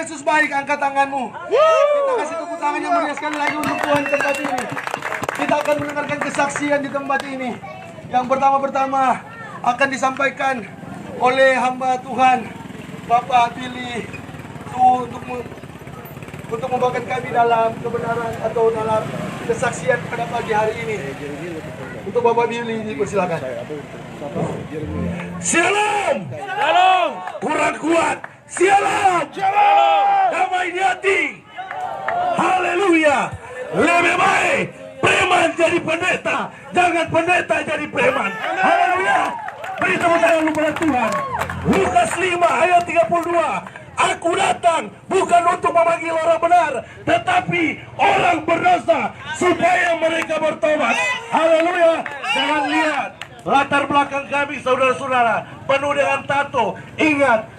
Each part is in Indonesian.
Yesus baik, angkat tanganmu. Kita kasih tepuk tangan yang meriah sekali lagi untuk Tuhan di tempat ini. Kita akan mendengarkan kesaksian di tempat ini. Yang pertama-pertama akan disampaikan oleh hamba Tuhan, Bapak Billy, untuk membawakan kami dalam kebenaran atau dalam kesaksian pada pagi hari ini. Untuk Bapak Billy, dipersilakan. Shalom. Shalom. Kurang kuat. Shalom. Shalom. Damai di hati. Haleluya. Lebih baik preman jadi pendeta, jangan pendeta jadi preman. Haleluya. Beri tepuk tangan kepada Tuhan. Lukas 5 ayat 32. Aku datang bukan untuk memanggil orang benar, tetapi orang berdosa supaya mereka bertobat. Haleluya. Jangan lihat latar belakang kami, saudara-saudara, penuh dengan tato. Ingat,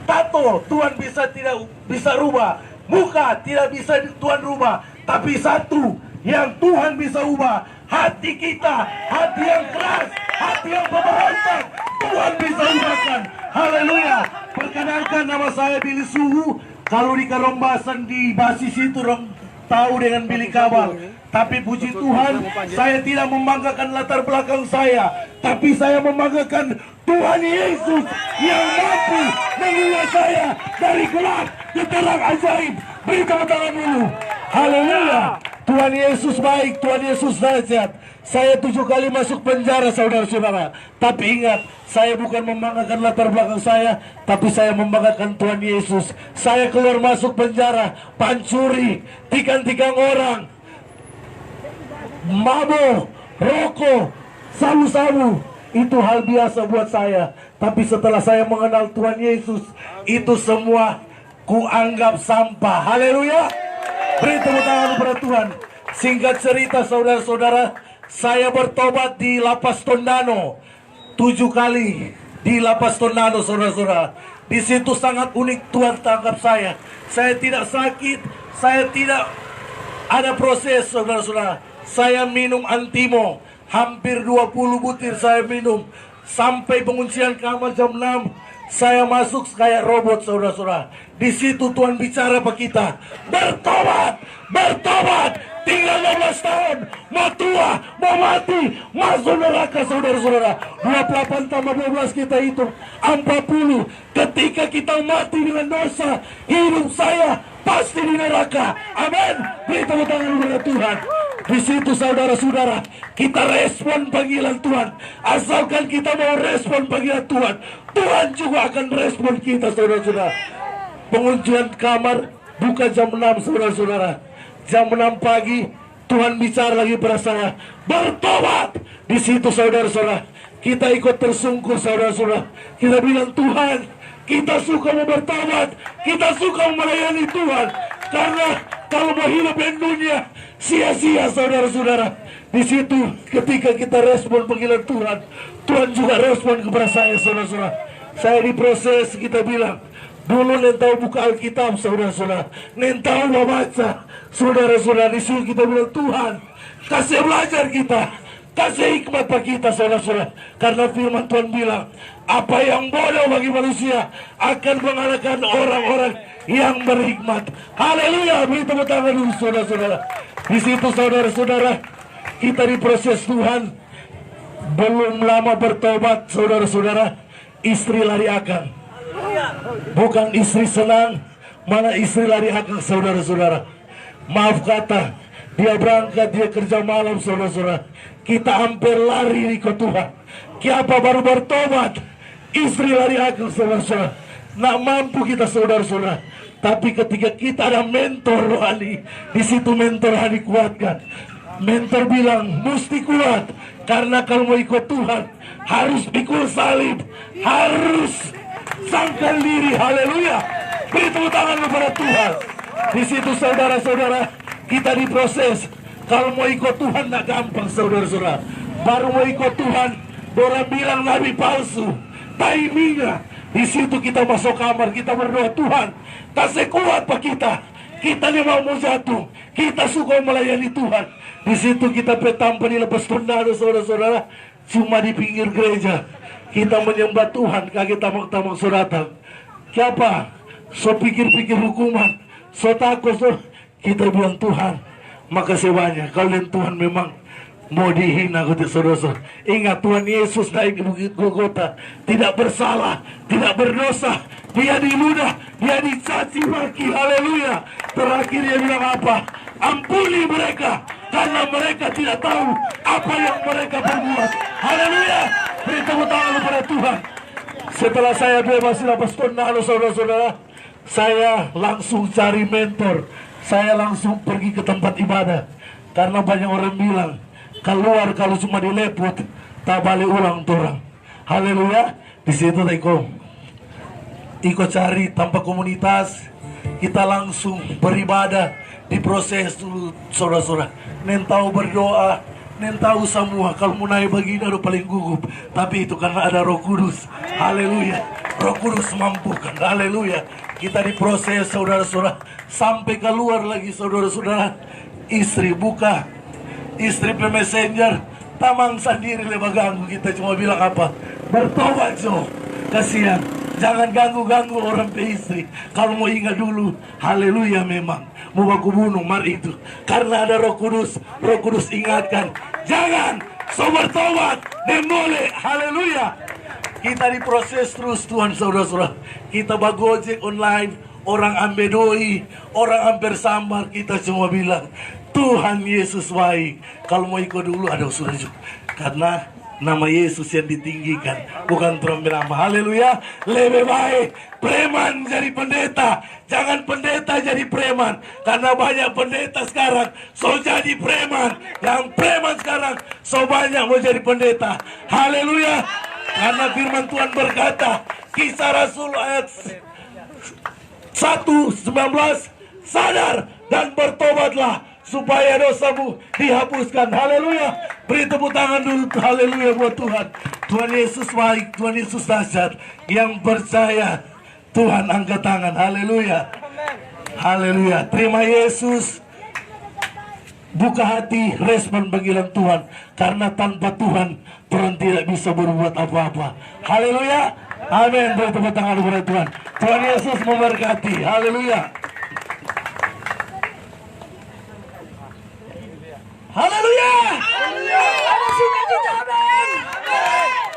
tato Tuhan tidak bisa rubah, muka tidak bisa Tuhan rubah, tapi satu yang Tuhan bisa ubah, hati kita, hati yang keras, hati yang pemberontak, Tuhan bisa ubahkan. Haleluya. Perkenalkan, nama saya Billy Suhu. Kalau di Karombasan di basis itu orang tahu dengan Billy Kabal. Tapi puji Tuhan, saya tidak membanggakan latar belakang saya, tapi saya membanggakan Tuhan Yesus yang mampu mengubah saya dari gelap ke terang ajaib. Beri tepuk tangan dulu. Haleluya. Tuhan Yesus baik, Tuhan Yesus dahsyat. Saya 7 kali masuk penjara, saudara-saudara. Tapi ingat, saya bukan membanggakan latar belakang saya, tapi saya membanggakan Tuhan Yesus. Saya keluar masuk penjara, pancuri, tikang-tikang orang, mabuk, rokok, sabu-sabu. Itu hal biasa buat saya. Tapi setelah saya mengenal Tuhan Yesus, itu semua kuanggap sampah. Haleluya. Beri tepuk tangan kepada Tuhan. Singkat cerita, saudara-saudara, saya bertobat di Lapas Tondano 7 kali di Lapas Tondano, saudara-saudara. Di situ sangat unik Tuhan tangkap saya. Saya tidak sakit, saya tidak ada proses, saudara-saudara. Saya minum Antimo, hampir 20 butir saya minum. Sampai penguncian kamar jam 6, saya masuk kayak robot, saudara-saudara. Di situ Tuhan bicara ke kita, bertobat, bertobat. Tinggal 12 tahun, mau tua, mau mati, masuk neraka, saudara-saudara. 28 tambah 12 kita hitung 40. Ketika kita mati dengan dosa, hidup saya pasti di neraka. Amin. Beri tepuk tangan kepada Tuhan. Di situ, saudara-saudara, kita respon panggilan Tuhan. Asalkan kita mau respon panggilan Tuhan, Tuhan juga akan respon kita, saudara-saudara. Penguncian kamar buka jam 6, saudara-saudara. Jam 6 pagi Tuhan bicara lagi pada saya, bertobat. Di situ, saudara-saudara, kita ikut tersungkur, saudara-saudara. Kita bilang, Tuhan, kita suka mau bertobat, kita suka melayani Tuhan. Karena kalau mau hidup di dunia sia-sia, saudara-saudara. Di situ ketika kita respon panggilan Tuhan, Tuhan juga respon kepada saya, saudara-saudara. Saya diproses, kita bilang, dulu nentau buka Alkitab, saudara-saudara, nentau membaca, saudara-saudara. Di situ kita bilang, Tuhan, kasih belajar kita, kasih hikmat bagi kita, saudara-saudara. Karena firman Tuhan bilang, apa yang bodoh bagi manusia akan mengalahkan orang-orang yang berhikmat. Haleluya. Beri tepuk tangan dulu, saudara-saudara. Di situ, saudara-saudara, kita diproses Tuhan. Belum lama bertobat, saudara-saudara, istri lari akang. Bukan istri senang, mana istri lari akang, saudara-saudara. Maaf kata, dia berangkat, dia kerja malam, saudara-saudara. Kita hampir lari di Tuhan. Kiapa baru bertobat, istri lari akang, saudara-saudara. Nak mampu kita, saudara-saudara. Tapi ketika kita ada mentor rohani, di situ mentor rohani kuatkan. Mentor bilang, mesti kuat, karena kalau mau ikut Tuhan harus pikul salib, harus sangkal diri. Haleluya. Beri tepuk tangan kepada Tuhan. Di situ, saudara-saudara, kita diproses. Kalau mau ikut Tuhan tidak gampang, saudara-saudara. Baru mau ikut Tuhan, orang bilang nabi palsu, timingnya. Di situ kita masuk kamar, kita berdoa, Tuhan, kasih kuat pak kita. Kita ni mau jatuh, kita suka melayani Tuhan. Di situ kita petampan di Lapas Tondano, saudara-saudara, cuma di pinggir gereja. Kita menyembah Tuhan, kaget tamak-tamak suratang. Siapa? so pikir-pikir hukuman, so takut, so kita bilang Tuhan, makasih banyak. Kalian Tuhan memang mau dihina, saudara-saudara. Ingat Tuhan Yesus naik ke bukit Golgota, tidak bersalah, tidak berdosa. Dia diludah, dia dicaci maki, haleluya. Terakhir dia bilang apa? Ampuni mereka, karena mereka tidak tahu apa yang mereka perbuat. Haleluya. Beri tepuk tangan kepada Tuhan. Setelah saya bebas lepas tornado, saudara-saudara, saya langsung cari mentor. Saya langsung pergi ke tempat ibadah. Karena banyak orang bilang, keluar kalau cuma dileput, tak balik ulang orang. Haleluya. Di situ ikut cari tanpa komunitas, kita langsung beribadah di proses dulu, saudara-saudara. Nen tahu berdoa, nen tahu semua. Kalau mau naik begini udah paling gugup, tapi itu karena ada Roh Kudus. Haleluya. Roh Kudus mampukan. Haleluya. Kita diproses, saudara-saudara, sampai keluar lagi, saudara-saudara. Istri buka, istri messenger, tamang sendiri lewat ganggu. Kita cuma bilang apa? Bertobat, Jo. Kasihan. Jangan ganggu-ganggu orang pe istri. Kalau mau ingat dulu, haleluya, memang mau aku bunuh mari itu. Karena ada Roh Kudus. Roh Kudus ingatkan, jangan, so bertobat, dan boleh, haleluya. Kita diproses terus Tuhan, saudara-saudara. Kita bagojek online, orang ambil doi, orang hampir sambar. Kita cuma bilang, Tuhan Yesus baik. Kalau mau ikut dulu ada sudah juga. Karena nama Yesus yang ditinggikan, bukan terambil nama. Haleluya. Lebih baik preman jadi pendeta, jangan pendeta jadi preman. Karena banyak pendeta sekarang so jadi preman, yang preman sekarang so banyak mau jadi pendeta. Haleluya. Karena firman Tuhan berkata, Kisah Rasul ayat 1:19, sadar dan bertobatlah supaya dosamu dihapuskan. Haleluya. Beri tepuk tangan dulu, haleluya, buat Tuhan. Tuhan Yesus baik, Tuhan Yesus dahsyat. Yang percaya Tuhan angkat tangan. Haleluya. Haleluya. Terima Yesus. Buka hati, respon panggilan Tuhan. Karena tanpa Tuhan, Tuhan tidak bisa berbuat apa-apa. Haleluya. Amin. Beri tepuk tangan kepada Tuhan. Tuhan Yesus memberkati. Haleluya. Haleluya. Ada sukacita, amin.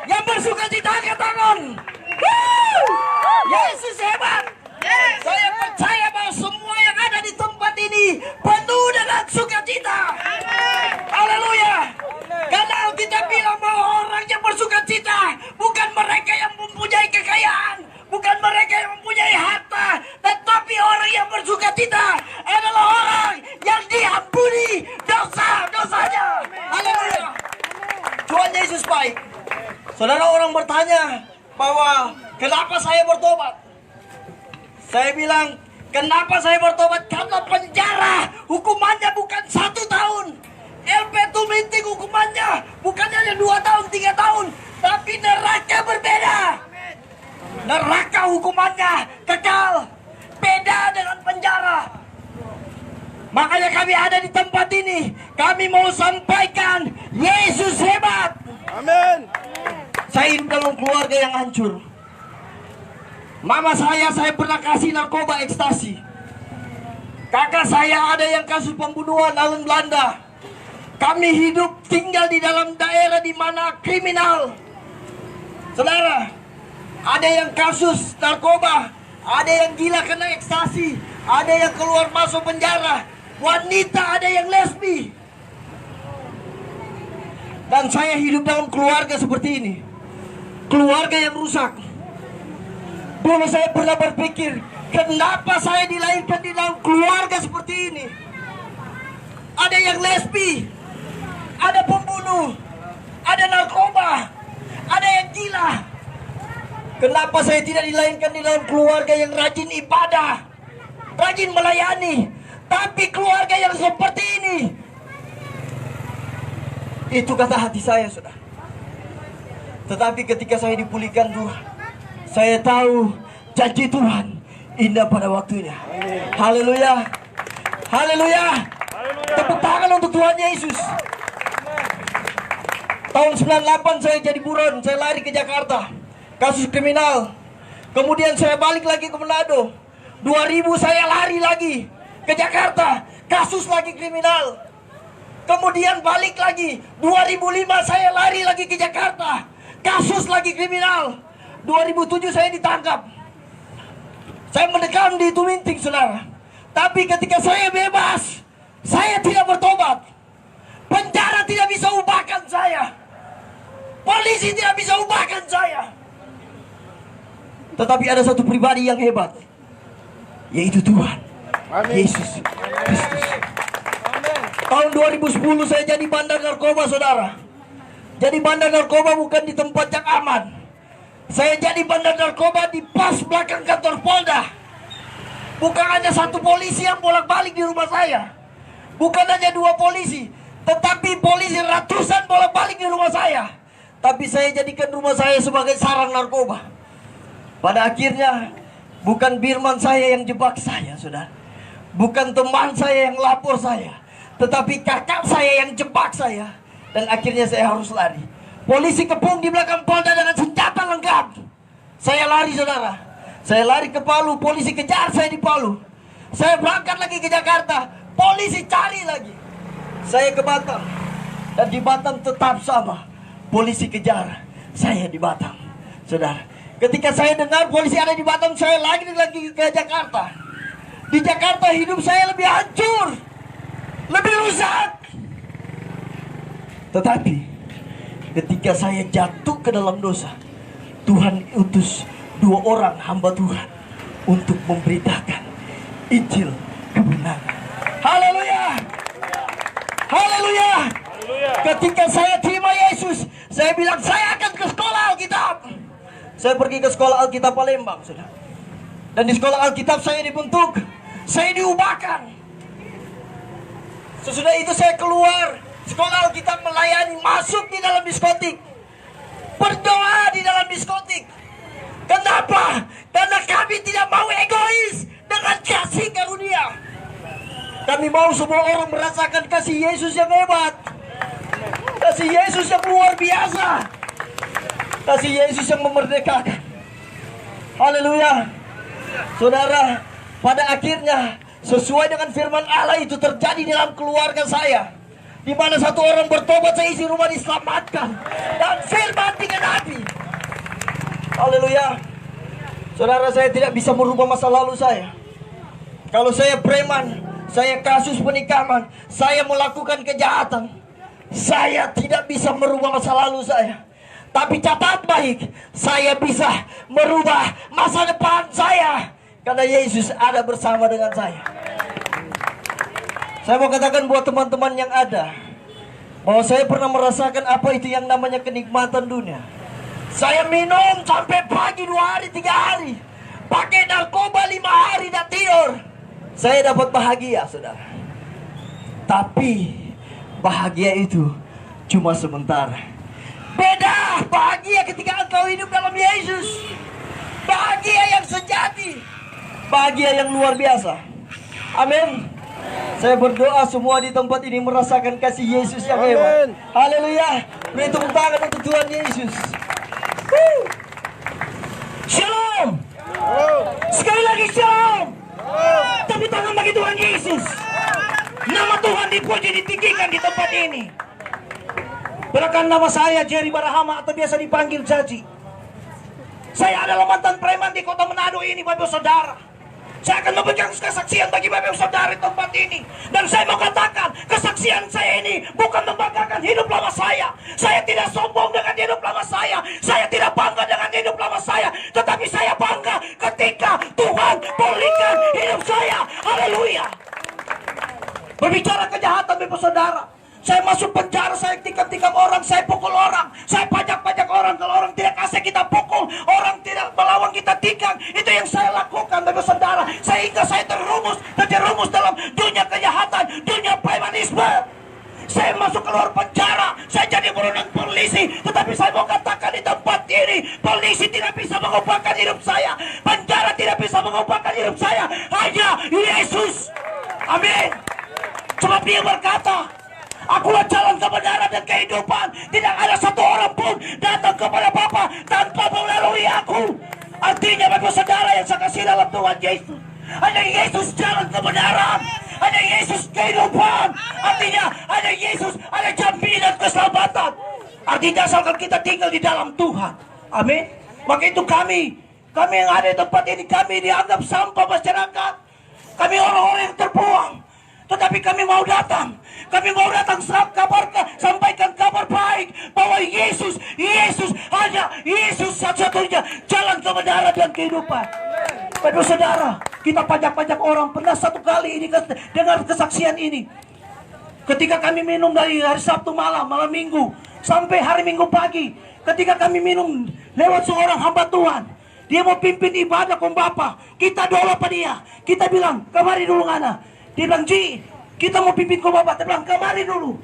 Yang bersukacita angkat tangan. Yesus hebat. Saya percaya bahwa semua yang ada di tempat ini penuh dengan sukacita. Haleluya. Karena kita bilang bahwa orang yang bersukacita bukan mereka yang mempunyai kekayaan, bukan mereka yang mempunyai harta, tetapi orang yang bersukacita adalah orang yang diampuni dosa-dosanya. Haleluya. Tuhan Yesus baik. Saudara, orang bertanya bahwa kenapa saya bertobat? Saya bilang, kenapa saya bertobat? Karena penjara hukumannya bukan 1 tahun. LP Tuminting hukumannya bukan hanya 2 tahun, 3 tahun, tapi neraka berbeda. Neraka hukumannya kekal, beda dengan penjara. Makanya kami ada di tempat ini. Kami mau sampaikan Yesus hebat. Amin. Saya hidup dalam keluarga yang hancur. Mama saya pernah kasih narkoba ekstasi. Kakak saya ada yang kasus pembunuhan dalam Belanda. Kami hidup tinggal di dalam daerah di mana kriminal. Saudara, ada yang kasus narkoba, ada yang gila kena ekstasi, ada yang keluar masuk penjara, wanita ada yang lesbi. Dan saya hidup dalam keluarga seperti ini. Keluarga yang rusak. Dulu saya pernah berpikir, kenapa saya dilahirkan di dalam keluarga seperti ini? Ada yang lesbi, ada pembunuh, ada narkoba, ada yang gila. Kenapa saya tidak dilahirkan di dalam keluarga yang rajin ibadah, rajin melayani, tapi keluarga yang seperti ini? Itu kata hati saya, saudara. Tetapi ketika saya dipulihkan Tuhan, saya tahu janji Tuhan indah pada waktunya. Haleluya. Haleluya. Tepuk tangan untuk Tuhan Yesus. Tahun 98 saya jadi buron, saya lari ke Jakarta. Kasus kriminal. Kemudian saya balik lagi ke Manado. 2000 saya lari lagi ke Jakarta, kasus lagi kriminal. Kemudian balik lagi, 2005 saya lari lagi ke Jakarta, kasus lagi kriminal. 2007 saya ditangkap. Saya mendekam di Tuminting, saudara. Tapi ketika saya bebas, saya tidak bertobat. Penjara tidak bisa ubahkan saya. Polisi tidak bisa ubahkan saya. Tetapi ada satu pribadi yang hebat, yaitu Tuhan Yesus Kristus. Tahun 2010 saya jadi bandar narkoba, saudara. Jadi bandar narkoba bukan di tempat yang aman. Saya jadi bandar narkoba di pas belakang kantor Polda. Bukan hanya satu polisi yang bolak-balik di rumah saya. Bukan hanya 2 polisi, tetapi polisi ratusan bolak-balik di rumah saya. Tapi saya jadikan rumah saya sebagai sarang narkoba. Pada akhirnya bukan birman saya yang jebak saya, saudara. Bukan teman saya yang lapor saya, tetapi kakak saya yang jebak saya. Dan akhirnya saya harus lari. Polisi kepung di belakang Polda dengan senjata lengkap. Saya lari, saudara. Saya lari ke Palu, polisi kejar saya di Palu. Saya berangkat lagi ke Jakarta, polisi cari lagi. Saya ke Batam, dan di Batam tetap sama, polisi kejar saya di Batam, saudara. Ketika saya dengar polisi ada di Batam, saya lagi ke Jakarta. Di Jakarta hidup saya lebih hancur, lebih rusak. Tetapi ketika saya jatuh ke dalam dosa, Tuhan utus 2 orang hamba Tuhan untuk memberitakan Injil kebenaran. Haleluya, haleluya. Ketika saya terima Yesus, saya bilang saya akan ke sekolah Alkitab. Saya pergi ke sekolah Alkitab Palembang, saudara. Dan di sekolah Alkitab saya dibentuk, saya diubahkan. Sesudah itu saya keluar sekolah Alkitab, melayani, masuk di dalam diskotik, berdoa di dalam diskotik. Kenapa? Karena kami tidak mau egois dengan kasih karunia. Kami mau semua orang merasakan kasih Yesus yang hebat, kasih Yesus yang luar biasa, kasih Yesus yang memerdekakan. Haleluya. Saudara, pada akhirnya sesuai dengan firman Allah itu terjadi dalam keluarga saya, di mana satu orang bertobat, seisi rumah diselamatkan, dan firman digenapi. Haleluya. Saudara, saya tidak bisa merubah masa lalu saya. Kalau saya preman, saya kasus penikaman, saya melakukan kejahatan, saya tidak bisa merubah masa lalu saya. Tapi catat baik, saya bisa merubah masa depan saya, karena Yesus ada bersama dengan saya. Saya mau katakan buat teman-teman yang ada, bahwa saya pernah merasakan apa itu yang namanya kenikmatan dunia. Saya minum sampai pagi 2 hari 3 hari, pakai narkoba 5 hari dan tidur. Saya dapat bahagia, saudara. Tapi bahagia itu cuma sementara. Beda bahagia ketika engkau hidup dalam Yesus. Bahagia yang sejati, bahagia yang luar biasa. Amin. Saya berdoa semua di tempat ini merasakan kasih Yesus yang hebat. Haleluya. Beri tepuk tangan untuk Tuhan Yesus. Shalom. Sekali lagi shalom. Tepuk tangan bagi Tuhan Yesus. Nama Tuhan dipuji, ditinggikan di tempat ini. Perkenalkan, nama saya Jerry Barahama atau biasa dipanggil Jaji. Saya adalah mantan preman di kota Manado ini, Bapak Saudara. Saya akan memberikan kesaksian bagi Bapak Saudara di tempat ini. Dan saya mau katakan, kesaksian saya ini bukan membanggakan hidup lama saya. Saya tidak sombong dengan hidup lama saya. Saya tidak bangga dengan hidup lama saya. Tetapi saya bangga ketika Tuhan pulihkan hidup saya. Haleluya. Berbicara kejahatan, Bapak Saudara, saya masuk penjara, saya tikam-tikam orang, saya pukul orang, saya pajak-pajak orang. Kalau orang tidak kasih kita pukul, orang tidak melawan kita tikam. Itu yang saya lakukan, Bapak Saudara. Sehingga saya terjerumus dalam dunia kejahatan, dunia premanisme. Saya masuk keluar penjara, saya jadi buronan polisi. Tetapi saya mau katakan di tempat ini, polisi tidak bisa mengubahkan hidup saya, penjara tidak bisa mengubahkan hidup saya. Hanya Yesus. Amin. Sebab Dia berkata, akulah jalan kebenaran dan kehidupan. Tidak ada satu orang pun datang kepada Bapa tanpa melalui aku. Artinya, Bapak Saudara yang saya kasih dalam Tuhan Yesus, Hanya Yesus jalan kebenaran. Hanya Yesus kehidupan. Artinya hanya Yesus ada jaminan keselamatan. Artinya asalkan kita tinggal di dalam Tuhan. Amin. Maka itu kami yang ada di tempat ini, kami dianggap sampah masyarakat. Kami orang-orang yang terbuang. Tetapi kami mau datang. Kami mau datang sampaikan kabar baik bahwa Yesus hanya Yesus satu-satunya jalan kebenaran dan kehidupan. Bapak saudara, kita pajak-pajak orang. Pernah satu kali ini dengar kesaksian ini. Ketika kami minum dari hari Sabtu malam Minggu sampai hari Minggu pagi, ketika kami minum lewat seorang hamba Tuhan, dia mau pimpin ibadah kom Bapa. Kita doa pada dia. Kita bilang, "Kemari dulu ngana." Dia bilang, "Ji, kita mau pimpin kom Bapa." Dia bilang, "Kemari dulu."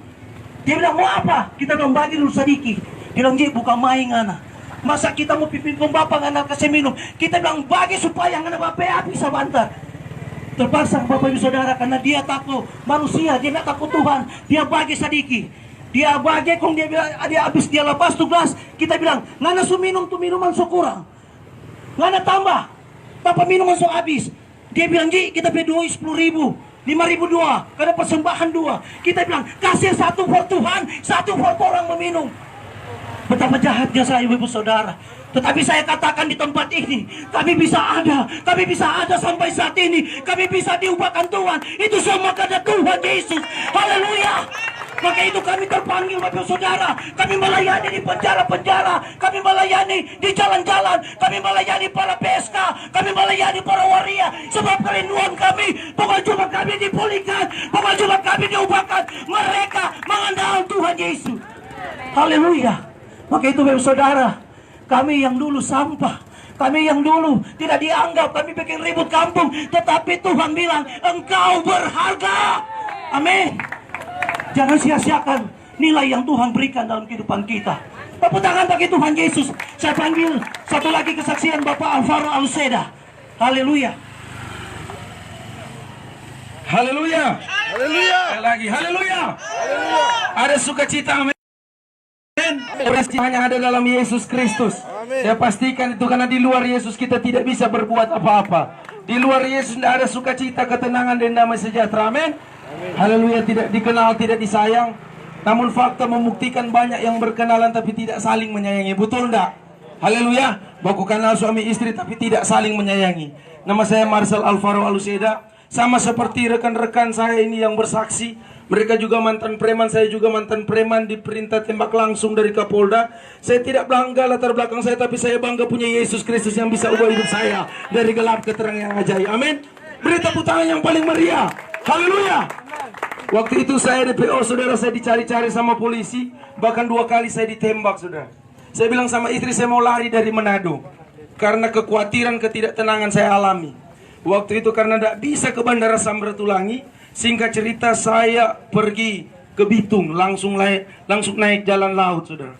Dia bilang, "Mau apa?" Kita bilang, "Bagi dulu sedikit." Dia bilang, "Ji, bukan main ngana. Masa kita mau pimpin kom Bapa ngana kasih minum?" Kita bilang, "Bagi supaya ngana Bapa bisa bantar." Terpaksa Bapak Ibu Saudara, karena dia takut manusia, dia tidak takut Tuhan. Dia bagi sedikit. Dia bagi, kong dia bilang, dia habis dia lepas tugas. Kita bilang, "Ngana su minum tu minuman su kurang. Ngana tambah. Bapak minuman su habis." Dia bilang, "Ji, kita beli 10.000. 5.000 dua, karena persembahan dua." Kita bilang, "Kasih satu for Tuhan, satu for orang meminum." Betapa jahatnya saya, Ibu Saudara. Tetapi saya katakan di tempat ini, kami bisa ada sampai saat ini. Kami bisa diubahkan Tuhan. Itu semua karena Tuhan Yesus. Haleluya. Maka itu kami terpanggil, Bapak Saudara. Kami melayani di penjara-penjara. Kami melayani di jalan-jalan. Kami melayani para PSK. Kami melayani para waria. Sebab kerinduan kami, bukan cuma kami dipulihkan, bukan cuma kami diubahkan. Mereka mengenal Tuhan Yesus. Haleluya. Maka itu, Bapak Saudara, kami yang dulu sampah, kami yang dulu tidak dianggap, kami bikin ribut kampung, tetapi Tuhan bilang, "Engkau berharga." Amin. Jangan sia-siakan nilai yang Tuhan berikan dalam kehidupan kita. Tepuk tangan bagi Tuhan Yesus. Saya panggil satu lagi kesaksian Bapak Alvaro Aluseda. Haleluya. Haleluya. Haleluya. Lagi. Haleluya. Ada sukacita. Amin. Peristiwanya ada dalam Yesus Kristus. Saya pastikan itu karena di luar Yesus kita tidak bisa berbuat apa-apa. Di luar Yesus tidak ada sukacita, ketenangan dan damai sejahtera. Amin. Haleluya. Tidak dikenal, tidak disayang. Namun fakta membuktikan banyak yang berkenalan tapi tidak saling menyayangi. Betul enggak? Haleluya. Baku kenal suami istri tapi tidak saling menyayangi. Nama saya Marcel Alvaro Aluseda. Sama seperti rekan-rekan saya ini yang bersaksi. Mereka juga mantan preman, saya juga mantan preman, diperintah tembak langsung dari Kapolda. Saya tidak bangga latar belakang saya, tapi saya bangga punya Yesus Kristus yang bisa ubah hidup saya dari gelap ke terang yang ajaib. Amin. Beri tepuk tangan yang paling meriah. Haleluya. Waktu itu saya DPO, saudara, saya dicari-cari sama polisi. Bahkan 2 kali saya ditembak, saudara. Saya bilang sama istri, saya mau lari dari Manado karena kekhawatiran, ketidaktenangan saya alami. Waktu itu karena tidak bisa ke Bandara Samratulangi. Singkat cerita, saya pergi ke Bitung, langsung naik jalan laut, saudara.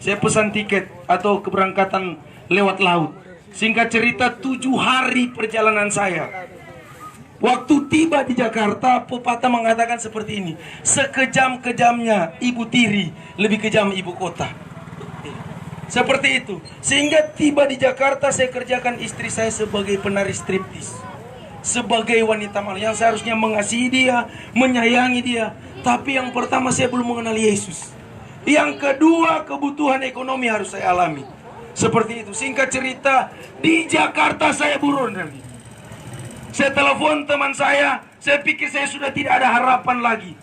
Saya pesan tiket atau keberangkatan lewat laut. Singkat cerita, 7 hari perjalanan saya. Waktu tiba di Jakarta, pepatah mengatakan seperti ini: sekejam-kejamnya ibu tiri, lebih kejam ibu kota. Seperti itu. Sehingga tiba di Jakarta, saya kerjakan istri saya sebagai penari striptis, sebagai wanita malam yang seharusnya mengasihi dia, menyayangi dia. Tapi yang pertama, saya belum mengenal Yesus. Yang kedua, kebutuhan ekonomi harus saya alami. Seperti itu. Singkat cerita, di Jakarta saya buron lagi. Saya telepon teman saya pikir saya sudah tidak ada harapan lagi.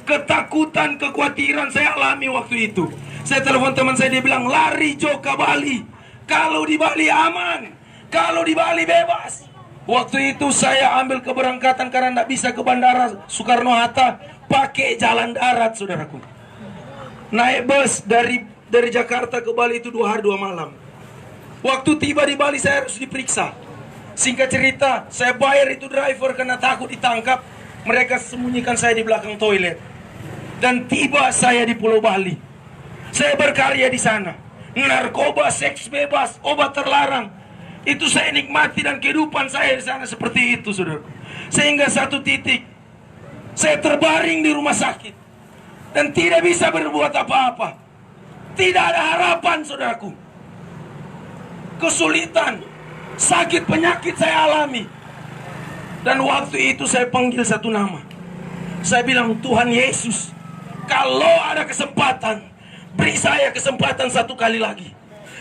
Ketakutan, kekhawatiran saya alami waktu itu. Saya telepon teman saya, dia bilang, "Lari Jo ke Bali. Kalau di Bali aman, kalau di Bali bebas." Waktu itu saya ambil keberangkatan karena tidak bisa ke Bandara Soekarno-Hatta, pakai jalan darat, saudaraku. Naik bus dari Jakarta ke Bali itu 2 hari 2 malam. Waktu tiba di Bali saya harus diperiksa. Singkat cerita, saya bayar itu driver karena takut ditangkap. Mereka sembunyikan saya di belakang toilet. Dan tiba saya di Pulau Bali. Saya berkarya di sana. Narkoba, seks bebas, obat terlarang. Itu saya nikmati dan kehidupan saya di sana seperti itu, saudara. Sehingga satu titik saya terbaring di rumah sakit dan tidak bisa berbuat apa-apa. Tidak ada harapan, saudaraku. Kesulitan, sakit, penyakit saya alami. Dan waktu itu saya panggil satu nama. Saya bilang, Tuhan Yesus, kalau ada kesempatan, beri saya kesempatan satu kali lagi.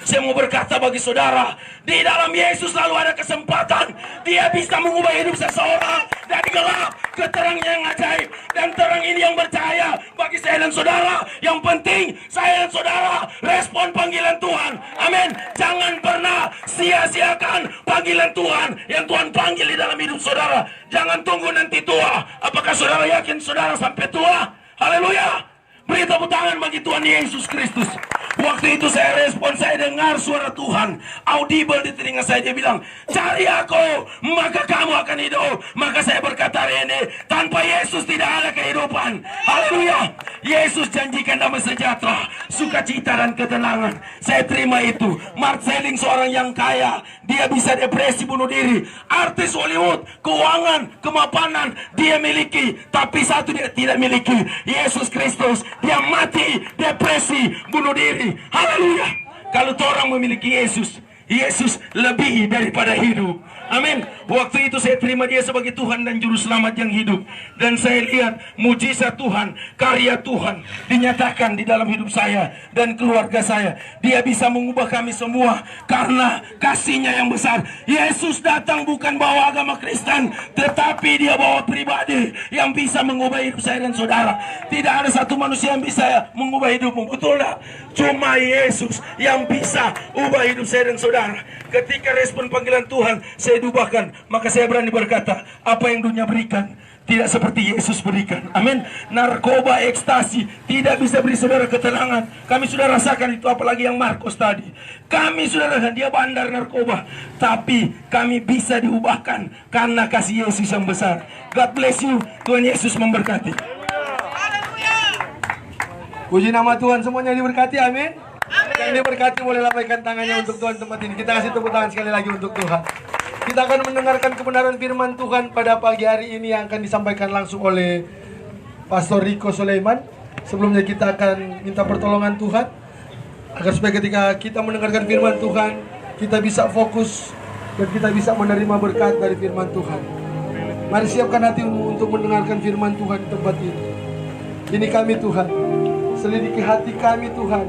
Saya mau berkata bagi saudara, di dalam Yesus selalu ada kesempatan. Dia bisa mengubah hidup seseorang dari gelap ke terang yang ajaib. Dan terang ini yang bercahaya bagi saya dan saudara. Yang penting saya dan saudara respon panggilan Tuhan. Amin. Jangan pernah sia-siakan panggilan Tuhan yang Tuhan panggil di dalam hidup saudara. Jangan tunggu nanti tua. Apakah saudara yakin saudara sampai tua? Haleluya. Beri tepuk tangan bagi Tuhan Yesus Kristus. Waktu itu saya respon, saya dengar suara Tuhan audible di telinga saya. Dia bilang, cari aku, maka kamu akan hidup. Maka saya berkata ini, tanpa Yesus tidak ada kehidupan. Haleluya. Yesus janjikan damai sejahtera, sukacita dan ketenangan. Saya terima itu. Mark Selling seorang yang kaya, dia bisa depresi, bunuh diri. Artis Hollywood, keuangan, kemapanan dia miliki, tapi satu dia tidak miliki, Yesus Kristus. Dia mati, depresi, bunuh diri. Haleluya. Kalau orang memiliki Yesus, Yesus lebih daripada hidup. Amin. Waktu itu saya terima dia sebagai Tuhan dan Juru Selamat yang hidup. Dan saya lihat mujizat Tuhan, karya Tuhan dinyatakan di dalam hidup saya dan keluarga saya. Dia bisa mengubah kami semua karena kasih-Nya yang besar. Yesus datang bukan bawa agama Kristen, tetapi dia bawa pribadi yang bisa mengubah hidup saya dan saudara. Tidak ada satu manusia yang bisa mengubah hidupmu, betul tak? Cuma Yesus yang bisa ubah hidup saya dan saudara. Ketika respon panggilan Tuhan saya diubahkan, maka saya berani berkata, apa yang dunia berikan tidak seperti Yesus berikan. Amin. Narkoba, ekstasi tidak bisa beri saudara ketenangan. Kami sudah rasakan itu, apalagi yang Markus tadi. Kami sudah rasakan dia bandar narkoba, tapi kami bisa diubahkan karena kasih Yesus yang besar. God bless you. Tuhan Yesus memberkati. Puji nama Tuhan, semuanya diberkati, amin. Yang diberkati boleh lambaikan tangannya untuk Tuhan tempat ini. Kita kasih tepuk tangan sekali lagi untuk Tuhan. Kita akan mendengarkan kebenaran firman Tuhan pada pagi hari ini yang akan disampaikan langsung oleh Pastor Rico Sulaiman. Sebelumnya kita akan minta pertolongan Tuhan agar supaya ketika kita mendengarkan firman Tuhan, kita bisa fokus dan kita bisa menerima berkat dari firman Tuhan. Mari siapkan hatimu untuk mendengarkan firman Tuhan di tempat ini. Ini kami Tuhan, selidiki hati kami Tuhan.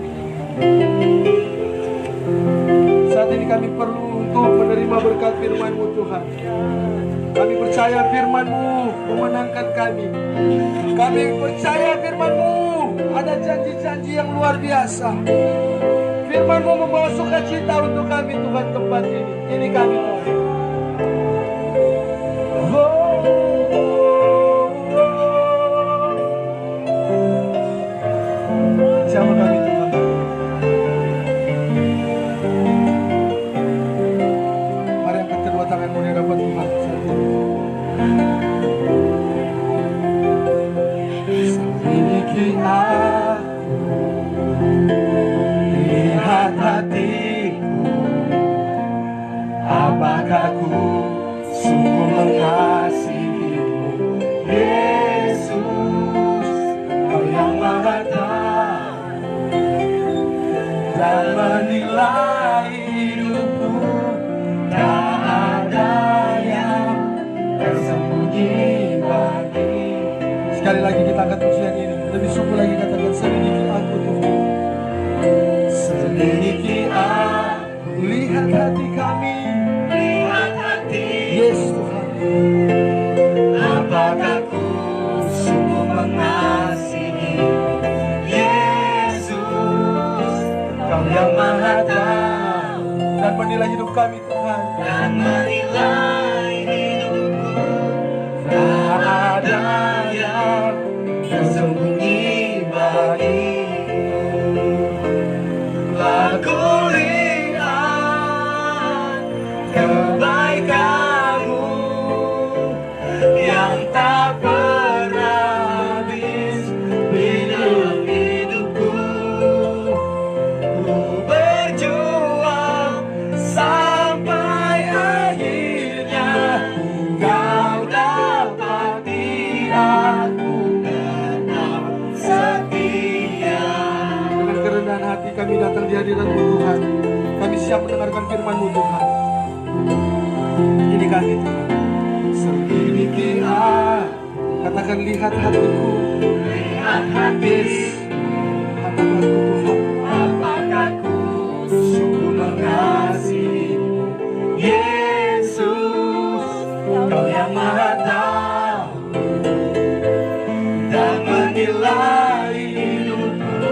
Saat ini kami perlu untuk menerima berkat firman-Mu Tuhan. Kami percaya firman-Mu memenangkan kami. Kami percaya firman-Mu ada janji-janji yang luar biasa. Firman-Mu membawa sukacita untuk kami Tuhan tempat ini. Ini kami Tuhan. Siapa kami Tuhan? Mari angkat kedua tanganmu di hadapan Tuhan. Selidiki aku, lihat hatiku, apakah ku sungguh mengasihimu, Yesus, Kau yang Maha Tahu dan menilai hidupku. Tak ada yang tersembunyi bagi. Sekali lagi kita angkat pujian ini. Lebih sungguh lagi katakan, selidiki aku Tuhan. Selidiki aku, lihat hati kami, lihat hati Yesus Tuhan. Apakah ku sungguh mengasihi Yesus, Kau yang Maha Tahu dan menilai hidup kami Tuhan. Dan menilai hidupku. Tak ada yang tersembunyi bagimu. Aku lihat kebaikan-Mu yang tak pernah habis di dalam hidupku. Ku berjuang sampai akhirnya. Kau dapati aku tetap setia. Dengan kerendahan hati kami datang di hadirat-Mu Tuhan. Kami siap mendengarkan firman-Mu Tuhan. Ini kami Tuhan. sedikit katakan lihat hatiku, lihat hati, apakah ku sungguh mengasihimu, Yesus, Kau yang Maha Tahu dan menilai hidupku,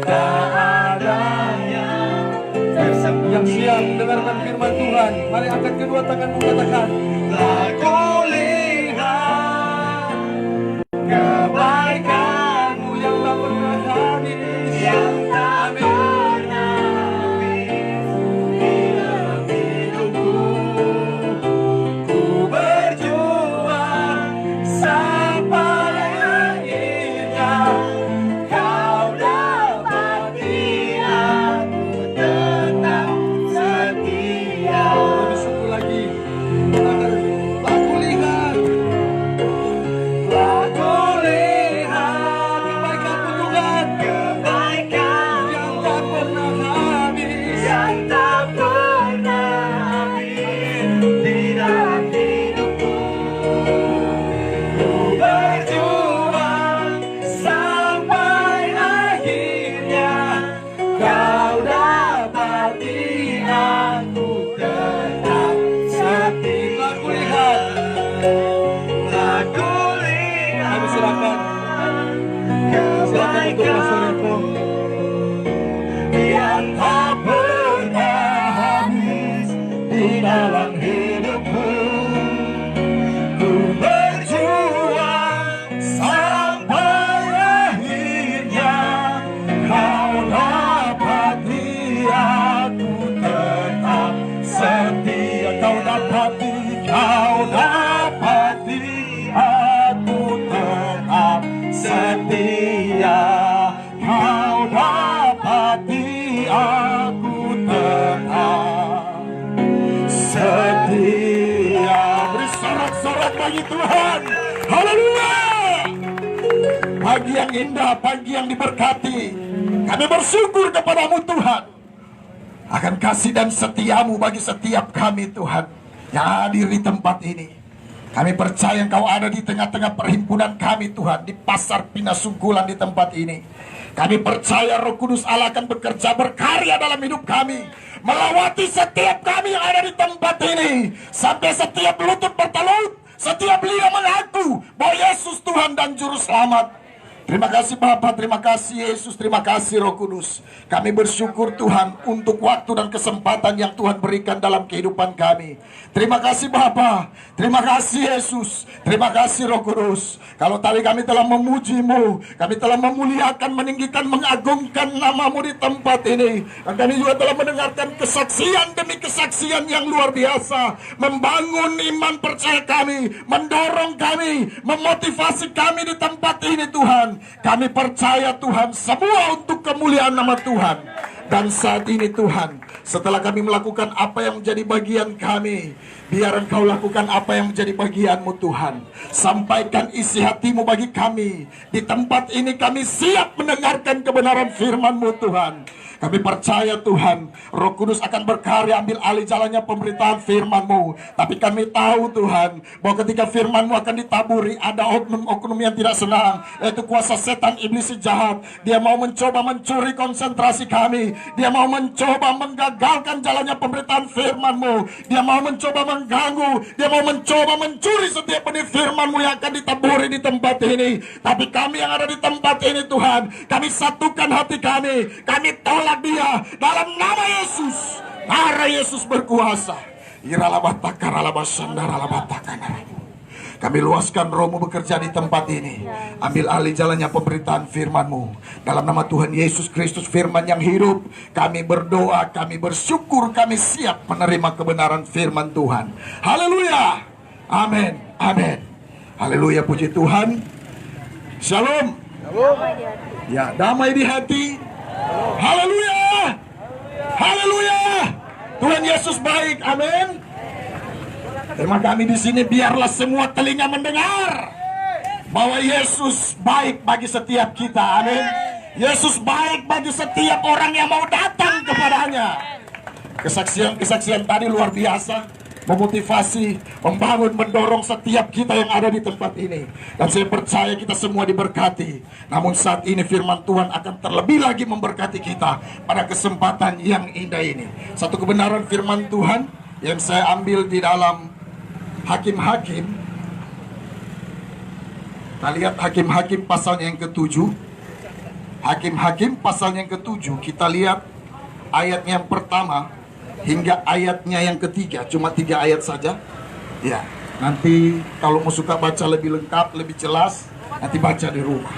tak ada yang siap dengarkan firman Tuhan. Mari angkat kedua tanganmu, katakan, telah ku lihat kebaikanmu yang tak pernah habis, yang tak pernah habis di dalam hidupku. Ku berjuang sampai akhirnya, Kau dapati aku tetap setia. Lebih satu lagi, aku lihat kebaikan-Mu Tuhan, kebaikan yang tak pernah habis, yang tak pernah habis di dalam hidupku. Ku berjuang sampai akhirnya, Kau dapati aku tetap setia. Aku lihat, kami silakan untuk pastorenko yang tak pernah habis di dalam hidupku. Ku berjuang sampai akhirnya, Kau dapati aku tetap setia. Kau dapati aku tetap setia. Kau dapati aku tetap setia. Beri sorak-sorak bagi Tuhan. Haleluya. Pagi yang indah, pagi yang diberkati. Kami bersyukur kepadamu Tuhan akan kasih dan setiamu bagi setiap kami Tuhan yang hadir di tempat ini. Kami percaya Engkau ada di tengah-tengah perhimpunan kami Tuhan, di pasar Pinasunggulan di tempat ini. Kami percaya Roh Kudus Allah akan bekerja berkarya dalam hidup kami, melawati setiap kami yang ada di tempat ini, sampai setiap lutut bertalut, setiap lidah mengaku bahwa Yesus Tuhan dan Juru Selamat. Terima kasih Bapa, terima kasih Yesus, terima kasih Roh Kudus. Kami bersyukur Tuhan untuk waktu dan kesempatan yang Tuhan berikan dalam kehidupan kami. Terima kasih Bapa, terima kasih Yesus, terima kasih Roh Kudus. Kalau tadi kami telah memuji-Mu, kami telah memuliakan, meninggikan, mengagungkan nama-Mu di tempat ini. Dan kami juga telah mendengarkan kesaksian demi kesaksian yang luar biasa, membangun iman percaya kami, mendorong kami, memotivasi kami di tempat ini Tuhan. Kami percaya Tuhan semua untuk kemuliaan nama Tuhan. Dan saat ini Tuhan, setelah kami melakukan apa yang menjadi bagian kami, biar Engkau lakukan apa yang menjadi bagian-Mu Tuhan. Sampaikan isi hati-Mu bagi kami. Di tempat ini kami siap mendengarkan kebenaran firman-Mu Tuhan. Kami percaya Tuhan, Roh Kudus akan berkarya ambil alih jalannya pemberitaan firman-Mu. Tapi kami tahu Tuhan, bahwa ketika firman-Mu akan ditaburi, ada oknum-oknum yang tidak senang, yaitu kuasa setan, iblis si jahat. Dia mau mencoba mencuri konsentrasi kami. Dia mau mencoba menggagalkan jalannya pemberitaan firman-Mu. Dia mau mencoba mengganggu. Dia mau mencoba mencuri setiap benih firman-Mu yang akan ditaburi di tempat ini. Tapi kami yang ada di tempat ini Tuhan, kami satukan hati kami. Kami tolak dia dalam nama Yesus. Darah Yesus berkuasa. Kami luaskan Roh-Mu bekerja di tempat ini. Ambil alih jalannya pemberitaan firman-Mu. Dalam nama Tuhan Yesus Kristus, firman yang hidup, kami berdoa, kami bersyukur, kami siap menerima kebenaran firman Tuhan. Haleluya. Amin. Amin. Haleluya, puji Tuhan. Shalom. Ya, damai di hati. Haleluya. Haleluya. Tuhan Yesus baik. Amin. Terima kami di sini, biarlah semua telinga mendengar bahwa Yesus baik bagi setiap kita. Amin. Yesus baik bagi setiap orang yang mau datang kepadanya. Kesaksian tadi luar biasa. memotivasi, membangun, mendorong setiap kita yang ada di tempat ini. Dan saya percaya kita semua diberkati. Namun saat ini firman Tuhan akan terlebih lagi memberkati kita pada kesempatan yang indah ini. Satu kebenaran firman Tuhan yang saya ambil di dalam Hakim-Hakim. Kita lihat Hakim-Hakim pasalnya yang ke-7. Hakim-Hakim pasalnya yang ke-7. Kita lihat ayatnya yang pertama hingga ayatnya yang ketiga. Cuma 3 ayat saja. Ya, nanti kalau mau suka baca lebih lengkap, lebih jelas, nanti baca di rumah.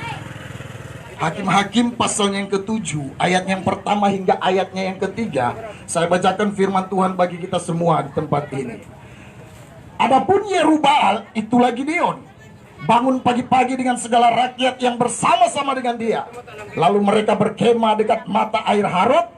Hakim-Hakim pasalnya yang ke-7, ayatnya yang pertama hingga ayatnya yang ketiga. Saya bacakan firman Tuhan bagi kita semua di tempat ini. Adapun Yerubbaal, itulah Gideon, bangun pagi-pagi dengan segala rakyat yang bersama-sama dengan dia. Lalu mereka berkemah dekat mata air Harod.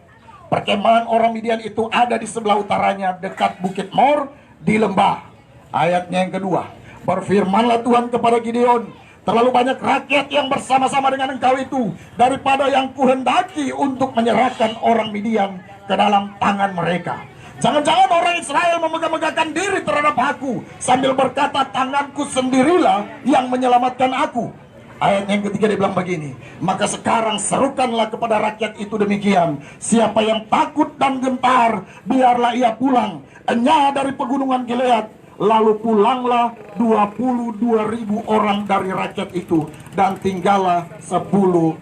Perkemahan orang Midian itu ada di sebelah utaranya dekat Bukit Mor di lembah. Ayatnya yang kedua, berfirmanlah Tuhan kepada Gideon, terlalu banyak rakyat yang bersama-sama dengan engkau itu daripada yang kuhendaki untuk menyerahkan orang Midian ke dalam tangan mereka. Jangan-jangan orang Israel memegah-megahkan diri terhadap aku sambil berkata, tanganku sendirilah yang menyelamatkan aku. Ayat yang ketiga dia bilang begini, maka sekarang serukanlah kepada rakyat itu demikian, siapa yang takut dan gentar, biarlah ia pulang, enyah dari pegunungan Gilead. Lalu pulanglah 22.000 orang dari rakyat itu, dan tinggallah 10.000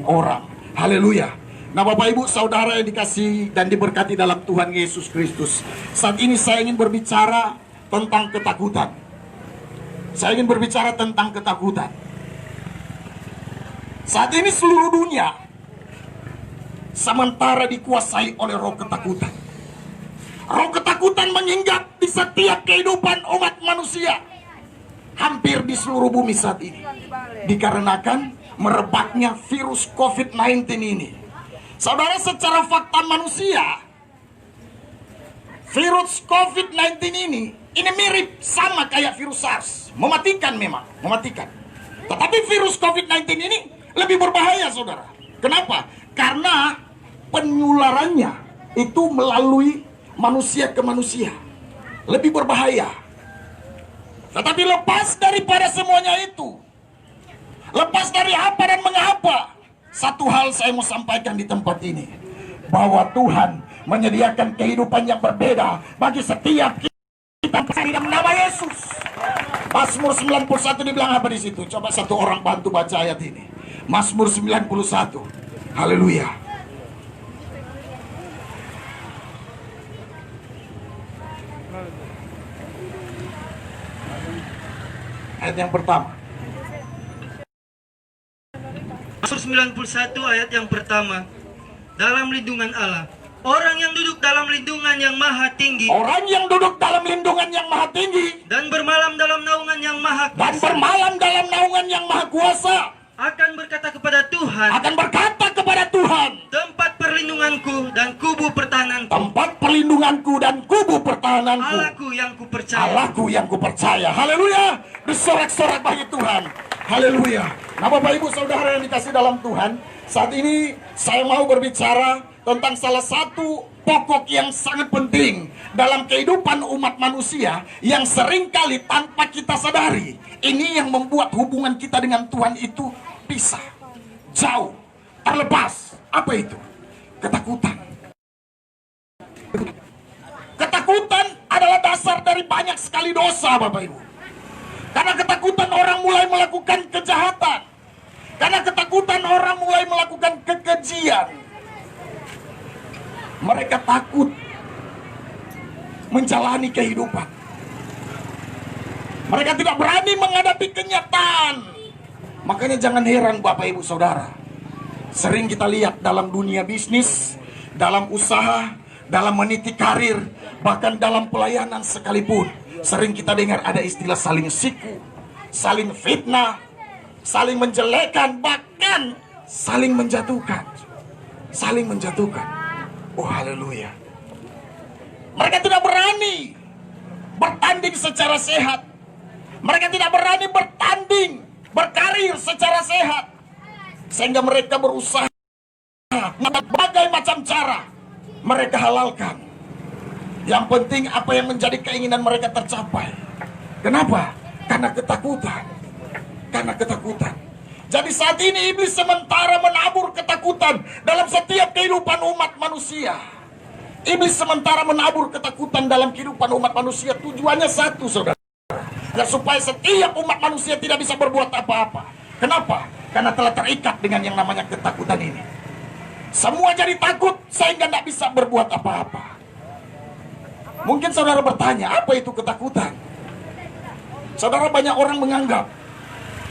orang. Haleluya. Nah Bapak Ibu Saudara yang dikasihi dan diberkati dalam Tuhan Yesus Kristus, saat ini saya ingin berbicara tentang ketakutan. Saya ingin berbicara tentang ketakutan. Saat ini seluruh dunia sementara dikuasai oleh roh ketakutan. Roh ketakutan menginggap di setiap kehidupan umat manusia, hampir di seluruh bumi saat ini, dikarenakan merebaknya virus COVID-19 ini. Saudara, secara fakta manusia, virus COVID-19 ini mirip sama kayak virus SARS. Mematikan memang, mematikan. Tetapi virus COVID-19 ini lebih berbahaya, saudara. Kenapa? Karena penularannya itu melalui manusia ke manusia. Lebih berbahaya. Tetapi lepas daripada semuanya itu, lepas dari apa dan mengapa, satu hal saya mau sampaikan di tempat ini, bahwa Tuhan menyediakan kehidupan yang berbeda bagi setiap kita di dalam nama Yesus. Mazmur 91 dibilang apa di situ? Coba satu orang bantu baca ayat ini. Mazmur 91. Haleluya. Ayat yang pertama. Mazmur 91 ayat yang pertama. Dalam lindungan Allah, orang yang duduk dalam lindungan yang maha tinggi, Orang yang duduk dalam lindungan yang maha tinggi dan bermalam dalam naungan yang maha dan kuasa, bermalam dalam naungan yang maha kuasa akan berkata kepada Tuhan, akan berkata kepada Tuhan, tempat perlindunganku dan kubu pertahananku, tempat perlindunganku dan kubu pertahananku, Allahku yang kupercaya. Allahku yang kupercaya. Haleluya. Bersorak-sorak bagi Tuhan. Haleluya. Nah Bapak Ibu Saudara yang dikasih dalam Tuhan, saat ini saya mau berbicara tentang salah satu pokok yang sangat penting dalam kehidupan umat manusia yang seringkali tanpa kita sadari, ini yang membuat hubungan kita dengan Tuhan itu pisah, jauh, terlepas. Apa itu? Ketakutan. Ketakutan adalah dasar dari banyak sekali dosa, Bapak Ibu. Karena ketakutan orang mulai melakukan kejahatan. Karena ketakutan orang mulai melakukan kekejian. Mereka takut menjalani kehidupan. Mereka tidak berani menghadapi kenyataan. Makanya jangan heran Bapak Ibu Saudara, sering kita lihat dalam dunia bisnis, dalam usaha, dalam meniti karir, bahkan dalam pelayanan sekalipun, sering kita dengar ada istilah saling siku, saling fitnah, saling menjelekan, bahkan saling menjatuhkan. Saling menjatuhkan. Oh haleluya. Mereka tidak berani bertanding secara sehat. Mereka tidak berani bertanding, berkarir secara sehat. Sehingga mereka berusaha berbagai macam cara mereka halalkan. Yang penting apa yang menjadi keinginan mereka tercapai. Kenapa? Karena ketakutan. Karena ketakutan. Jadi saat ini iblis sementara menabur ketakutan dalam setiap kehidupan umat manusia. Iblis sementara menabur ketakutan dalam kehidupan umat manusia. Tujuannya satu, saudara. Dan supaya setiap umat manusia tidak bisa berbuat apa-apa. Kenapa? Karena telah terikat dengan yang namanya ketakutan ini. Semua jadi takut sehingga tidak bisa berbuat apa-apa. Mungkin saudara bertanya, apa itu ketakutan? Saudara, banyak orang menganggap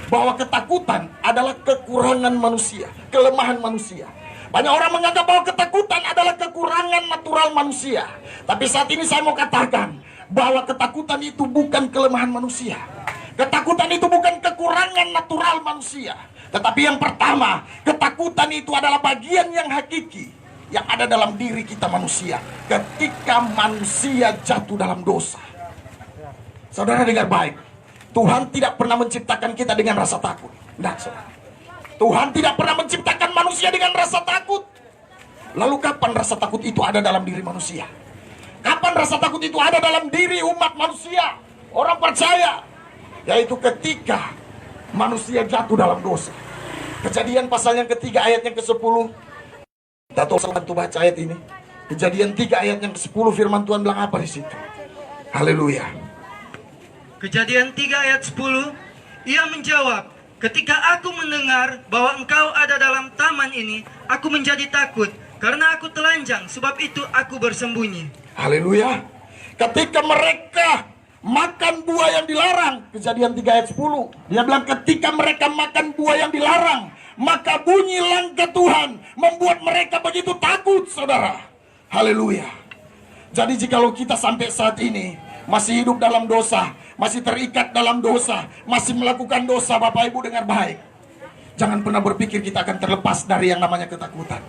bahwa ketakutan adalah kekurangan manusia, kelemahan manusia. Banyak orang menganggap bahwa ketakutan adalah kekurangan natural manusia. Tapi saat ini saya mau katakan bahwa ketakutan itu bukan kelemahan manusia. Ketakutan itu bukan kekurangan natural manusia. Tetapi yang pertama, ketakutan itu adalah bagian yang hakiki yang ada dalam diri kita manusia ketika manusia jatuh dalam dosa. Saudara dengar baik, Tuhan tidak pernah menciptakan kita dengan rasa takut. Nah, saudara, Tuhan tidak pernah menciptakan manusia dengan rasa takut. Lalu kapan rasa takut itu ada dalam diri manusia? Kapan rasa takut itu ada dalam diri umat manusia, orang percaya? Yaitu ketika manusia jatuh dalam dosa. Kejadian pasal yang ketiga ayat yang ke-10. Kita bantu baca ayat ini. Kejadian 3 ayat yang ke-10, firman Tuhan bilang apa di situ? Haleluya. Kejadian 3 ayat 10, ia menjawab, ketika aku mendengar bahwa engkau ada dalam taman ini, aku menjadi takut, karena aku telanjang, sebab itu aku bersembunyi. Haleluya. Ketika mereka makan buah yang dilarang, Kejadian 3 ayat 10, dia bilang ketika mereka makan buah yang dilarang, maka bunyi langkah Tuhan membuat mereka begitu takut, saudara. Haleluya. Jadi jikalau kita sampai saat ini masih hidup dalam dosa, masih terikat dalam dosa, masih melakukan dosa, Bapak Ibu dengar baik, jangan pernah berpikir kita akan terlepas dari yang namanya ketakutan.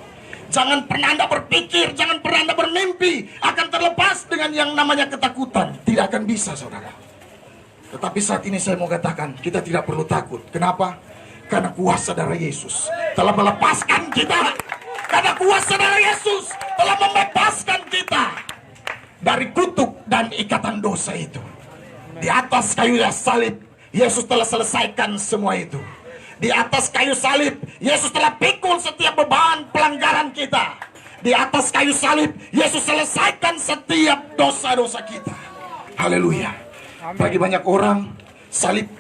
Jangan pernah Anda berpikir, jangan pernah Anda bermimpi akan terlepas dengan yang namanya ketakutan. Tidak akan bisa, saudara. Tetapi saat ini saya mau katakan, kita tidak perlu takut. Kenapa? Karena kuasa darah Yesus telah melepaskan kita. Karena kuasa darah Yesus telah membebaskan kita dari kutuk dan ikatan dosa itu. Di atas kayu salib, Yesus telah selesaikan semua itu. Di atas kayu salib, Yesus telah pikul setiap beban pelanggaran kita. Di atas kayu salib, Yesus selesaikan setiap dosa-dosa kita. Haleluya. Bagi banyak orang, salib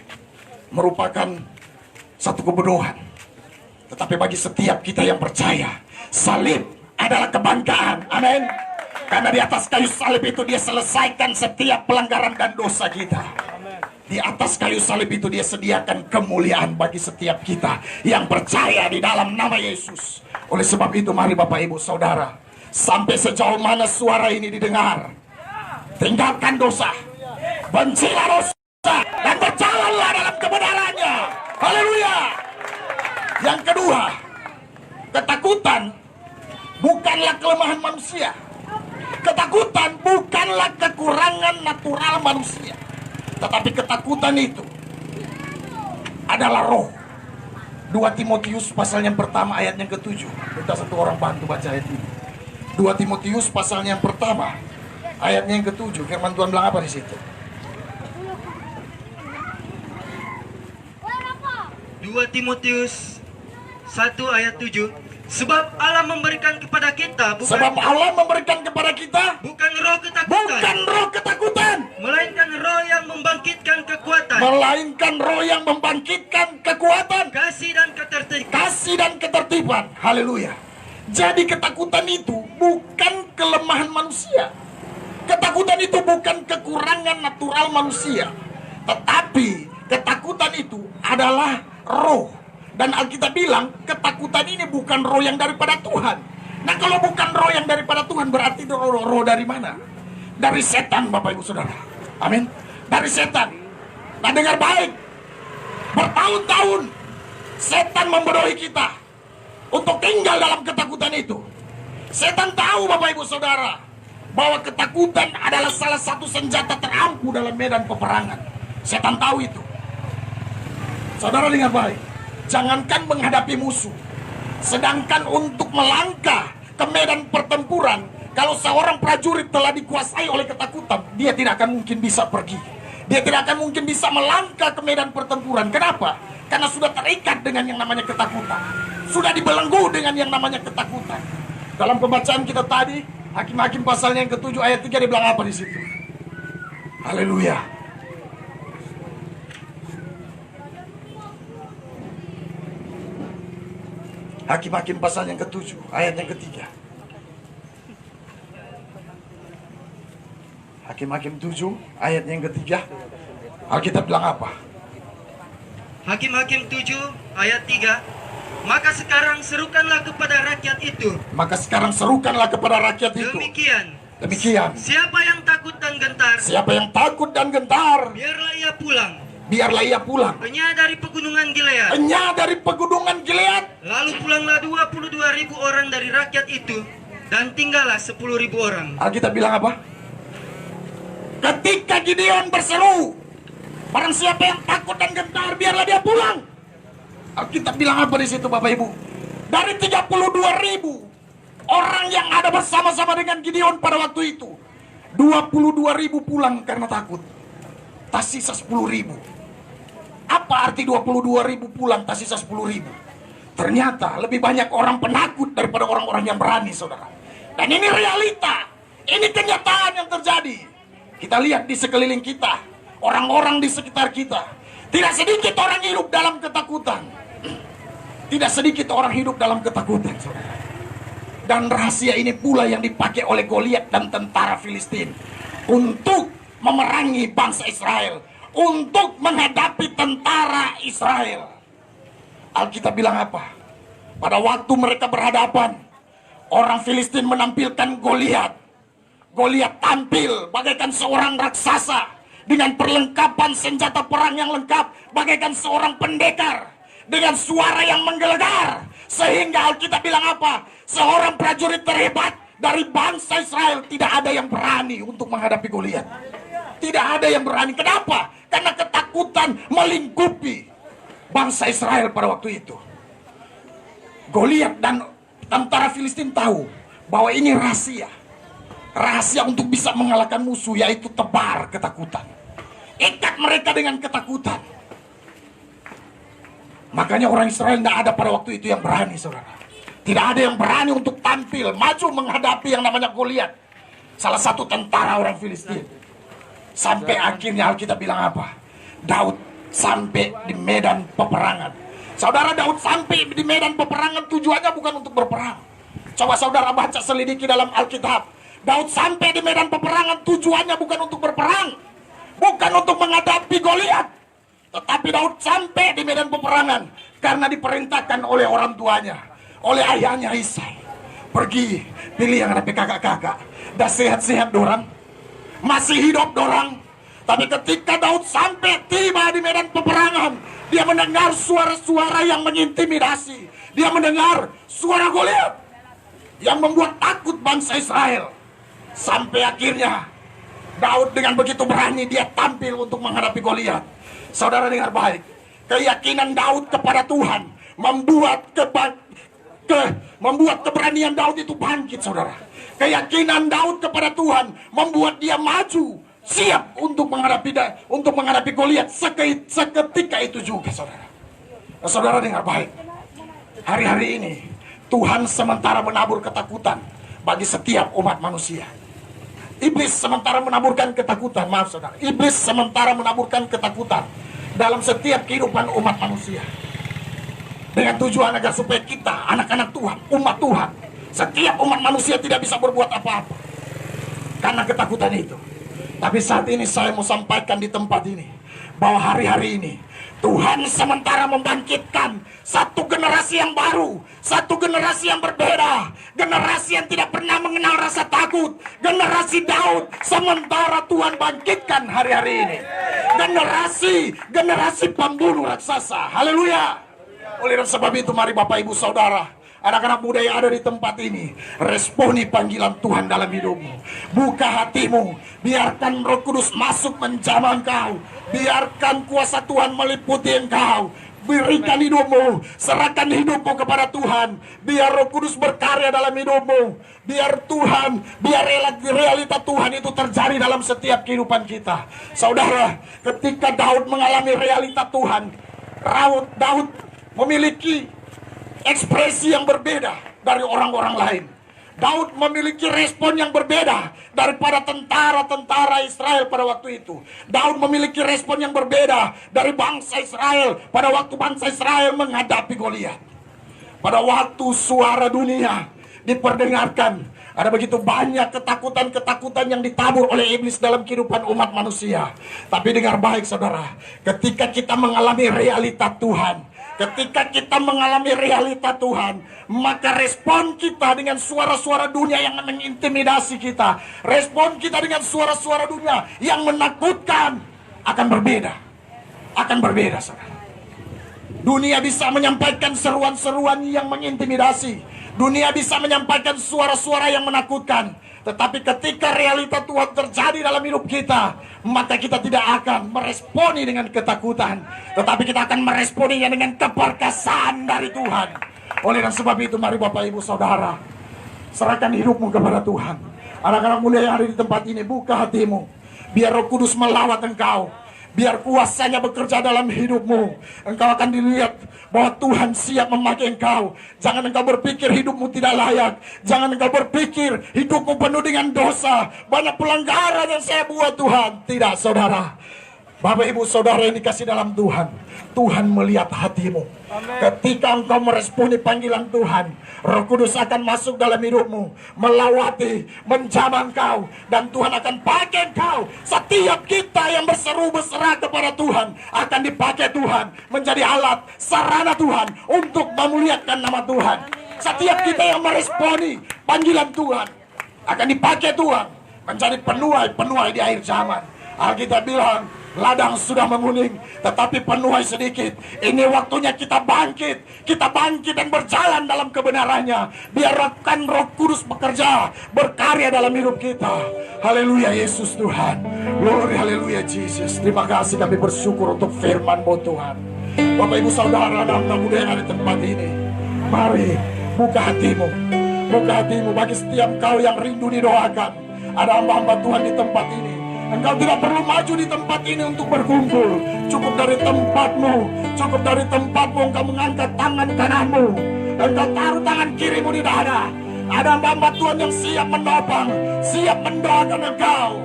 merupakan satu kebodohan. Tetapi bagi setiap kita yang percaya, salib adalah kebanggaan. Amin. Karena di atas kayu salib itu dia selesaikan setiap pelanggaran dan dosa kita. Di atas kayu salib itu dia sediakan kemuliaan bagi setiap kita yang percaya di dalam nama Yesus. Oleh sebab itu mari Bapak Ibu Saudara, sampai sejauh mana suara ini didengar, tinggalkan dosa, bencilah dosa, dan berjalanlah dalam kebenarannya. Haleluya. Yang kedua, ketakutan bukanlah kelemahan manusia. Ketakutan bukanlah kekurangan natural manusia. Tetapi ketakutan itu adalah roh. 2 Timotius pasal yang pertama ayat yang ke-7. Minta satu orang bantu baca ayat ini. 2 Timotius pasal yang pertama ayatnya yang ke-7. Firman Tuhan bilang apa di situ? 2 Timotius 1 ayat 7. Sebab Allah memberikan kepada kita bukan roh ketakutan, melainkan roh yang membangkitkan kekuatan, kasih dan ketertiban. Haleluya. Jadi ketakutan itu bukan kelemahan manusia. Ketakutan itu bukan kekurangan natural manusia. Tetapi ketakutan itu adalah roh. Dan Alkitab bilang ketakutan ini bukan roh yang daripada Tuhan. Nah kalau bukan roh yang daripada Tuhan, berarti roh dari mana? Dari setan, Bapak Ibu Saudara. Amin. Dari setan. Nah dengar baik, bertahun-tahun setan membodohi kita untuk tinggal dalam ketakutan itu. Setan tahu, Bapak Ibu Saudara, bahwa ketakutan adalah salah satu senjata terampuh dalam medan peperangan. Setan tahu itu. Saudara dengar baik, jangankan menghadapi musuh, sedangkan untuk melangkah ke medan pertempuran, Kalau seorang prajurit telah dikuasai oleh ketakutan, dia tidak akan mungkin bisa pergi. Dia tidak akan mungkin bisa melangkah ke medan pertempuran. Kenapa? Karena sudah terikat dengan yang namanya ketakutan. Sudah dibelenggu dengan yang namanya ketakutan. Dalam pembacaan kita tadi, Hakim-Hakim pasalnya yang ke-7 ayat 3 dibilang apa di situ? Haleluya. Hakim-Hakim pasal yang ke-7 ayat yang ke-3. Hakim-Hakim 7 ayat yang ketiga, Alkitab bilang apa? Hakim-Hakim 7 ayat 3. Maka sekarang serukanlah kepada rakyat itu. Maka sekarang serukanlah kepada rakyat itu. Demikian. Siapa yang takut dan gentar, Siapa yang takut dan gentar, biarlah ia pulang. biarlah ia pulang. Hanya dari pegunungan Gilead. Hanya dari pegunungan Gilead. Lalu pulanglah 22.000 orang dari rakyat itu, dan tinggallah 10.000 orang. Alkitab bilang apa? Ketika Gideon berseru, barang siapa yang takut dan gentar, biarlah dia pulang. Alkitab bilang apa di situ, Bapak Ibu? Dari 32.000 orang yang ada bersama-sama dengan Gideon pada waktu itu, 22.000 pulang karena takut. Tak sisa 10.000. Apa arti 22.000 pulang tak sisa 10.000? Ternyata lebih banyak orang penakut daripada orang-orang yang berani, saudara. Dan ini realita. Ini kenyataan yang terjadi. Kita lihat di sekeliling kita, orang-orang di sekitar kita. Tidak sedikit orang hidup dalam ketakutan. Tidak sedikit orang hidup dalam ketakutan, saudara. Dan rahasia ini pula yang dipakai oleh Goliat dan tentara Filistin untuk memerangi bangsa Israel, untuk menghadapi tentara Israel. Alkitab bilang apa? Pada waktu mereka berhadapan, orang Filistin menampilkan Goliat. Goliat tampil bagaikan seorang raksasa dengan perlengkapan senjata perang yang lengkap, bagaikan seorang pendekar dengan suara yang menggelegar. Sehingga Alkitab bilang apa? Seorang prajurit terhebat dari bangsa Israel tidak ada yang berani untuk menghadapi Goliat. Tidak ada yang berani. Kenapa? Karena ketakutan melingkupi bangsa Israel pada waktu itu. Goliat dan tentara Filistin tahu bahwa ini rahasia. Rahasia untuk bisa mengalahkan musuh, yaitu tebar ketakutan. Ikat mereka dengan ketakutan. Makanya orang Israel tidak ada pada waktu itu yang berani, saudara. Tidak ada yang berani untuk tampil, maju menghadapi yang namanya Goliat, salah satu tentara orang Filistin. Sampai akhirnya Alkitab bilang apa? Daud sampai di medan peperangan. Saudara, Daud sampai di medan peperangan tujuannya bukan untuk berperang. Coba saudara baca selidiki dalam Alkitab. Daud sampai di medan peperangan tujuannya bukan untuk berperang, bukan untuk menghadapi Goliat. Tetapi Daud sampai di medan peperangan karena diperintahkan oleh orang tuanya, oleh ayahnya Isai. Pergi, pilih yang ada kakak-kakak. Dah sehat-sehat dorang, masih hidup dorang. Tapi ketika Daud sampai tiba di medan peperangan, dia mendengar suara-suara yang mengintimidasi. Dia mendengar suara Goliat yang membuat takut bangsa Israel. Sampai akhirnya Daud dengan begitu berani dia tampil untuk menghadapi Goliat. Saudara dengar baik, keyakinan Daud kepada Tuhan membuat keberanian Daud itu bangkit, saudara. Keyakinan Daud kepada Tuhan membuat dia maju, siap untuk menghadapi Goliat seketika itu juga, saudara. Nah, saudara dengar baik, hari-hari ini Tuhan sementara menabur ketakutan bagi setiap umat manusia. Iblis sementara menaburkan ketakutan, maaf saudara, iblis sementara menaburkan ketakutan dalam setiap kehidupan umat manusia, dengan tujuan agar supaya kita, anak-anak Tuhan, umat Tuhan, setiap umat manusia tidak bisa berbuat apa-apa karena ketakutan itu. Tapi saat ini saya mau sampaikan di tempat ini bahwa hari-hari ini Tuhan sementara membangkitkan satu generasi yang baru, satu generasi yang berbeda, generasi yang tidak pernah mengenal rasa takut, generasi Daud sementara Tuhan bangkitkan hari-hari ini. Generasi pembunuh raksasa. Haleluya. Oleh sebab itu mari Bapak Ibu Saudara, anak-anak muda yang ada di tempat ini, responi panggilan Tuhan dalam hidupmu. Buka hatimu, biarkan Roh Kudus masuk menjamah engkau. Biarkan kuasa Tuhan meliputi engkau. berikan hidupmu, serahkan hidupmu kepada Tuhan. Biar Roh Kudus berkarya dalam hidupmu. Biar Tuhan, biar realita Tuhan itu terjadi dalam setiap kehidupan kita. Saudara, ketika Daud mengalami realita Tuhan, Daud memiliki ekspresi yang berbeda dari orang-orang lain. Daud memiliki respon yang berbeda daripada tentara-tentara Israel pada waktu itu. Daud memiliki respon yang berbeda dari bangsa Israel pada waktu bangsa Israel menghadapi Goliat. Pada waktu suara dunia diperdengarkan, ada begitu banyak ketakutan-ketakutan yang ditabur oleh iblis dalam kehidupan umat manusia. Tapi dengar baik saudara, ketika kita mengalami realita Tuhan, ketika kita mengalami realita Tuhan, maka respon kita dengan suara-suara dunia yang mengintimidasi kita, respon kita dengan suara-suara dunia yang menakutkan akan berbeda. Akan berbeda, saudara. Dunia bisa menyampaikan seruan-seruan yang mengintimidasi. Dunia bisa menyampaikan suara-suara yang menakutkan. Tetapi ketika realita Tuhan terjadi dalam hidup kita, maka kita tidak akan meresponi dengan ketakutan, tetapi kita akan meresponinya dengan keperkasaan dari Tuhan. Oleh dan sebab itu, mari Bapak Ibu Saudara, serahkan hidupmu kepada Tuhan. Anak-anak muda yang ada di tempat ini, buka hatimu. Biar Roh Kudus melawat engkau. Biar kuasanya bekerja dalam hidupmu. Engkau akan dilihat bahwa Tuhan siap memakai engkau. Jangan engkau berpikir hidupmu tidak layak. Jangan engkau berpikir hidupmu penuh dengan dosa. Banyak pelanggaran yang saya buat Tuhan. Tidak, saudara. Bapak Ibu Saudara yang dikasih dalam Tuhan, Tuhan melihat hatimu. Ketika engkau meresponi panggilan Tuhan, Roh Kudus akan masuk dalam hidupmu, melawati, menjamah engkau, dan Tuhan akan pakai engkau. Setiap kita yang berseru berserah kepada Tuhan akan dipakai Tuhan menjadi alat sarana Tuhan untuk memuliakan nama Tuhan. Setiap kita yang meresponi panggilan Tuhan akan dipakai Tuhan menjadi penuai-penuai di akhir zaman. Alkitab bilang, ladang sudah menguning, tetapi penuai sedikit. Ini waktunya kita bangkit dan berjalan dalam kebenarannya. Biarkan Roh Kudus bekerja, berkarya dalam hidup kita. Haleluya Yesus Tuhan. Glory haleluya Jesus. Terima kasih, kami bersyukur untuk firman-Mu Tuhan. Bapak Ibu Saudara dan anak muda yang ada di tempat ini, mari buka hatimu. Buka hatimu bagi setiap kau yang rindu didoakan. Ada hamba-hamba Tuhan di tempat ini. Engkau tidak perlu maju di tempat ini untuk berkumpul. Cukup dari tempatmu engkau mengangkat tangan kananmu. Engkau taruh tangan kirimu di dada. Ada hamba Tuhan yang siap menopang, siap mendoakan engkau.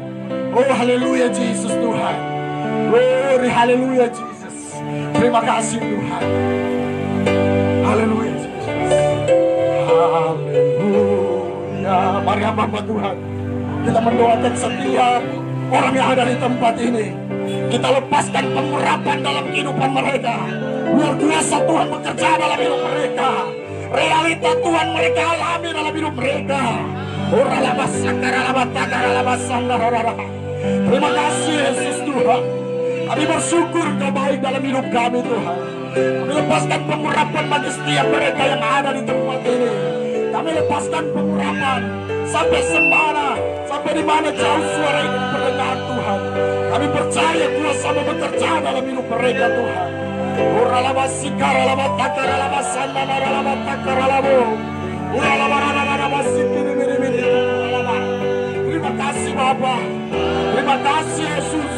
Oh haleluya Yesus Tuhan. Glory haleluya Jesus. Terima kasih Tuhan. Haleluya Jesus. Haleluya. Mari hamba Tuhan, kita mendoakan setiap orang yang ada di tempat ini. Kita lepaskan pengurapan dalam kehidupan mereka. Biar kuasa Tuhan bekerja dalam hidup mereka. Realita Tuhan mereka alami dalam hidup mereka. Terima kasih Yesus Tuhan. Kami bersyukur Kau baik dalam hidup kami Tuhan. Kami lepaskan pengurapan bagi setiap mereka yang ada di tempat ini. Kami lepaskan pengurapan sampai semana, sampai di mana jauh suara ini terdengar Tuhan. Kami percaya kuasa-Mu bekerja dalam hidup mereka Tuhan. Terima kasih Bapa. Terima kasih Yesus.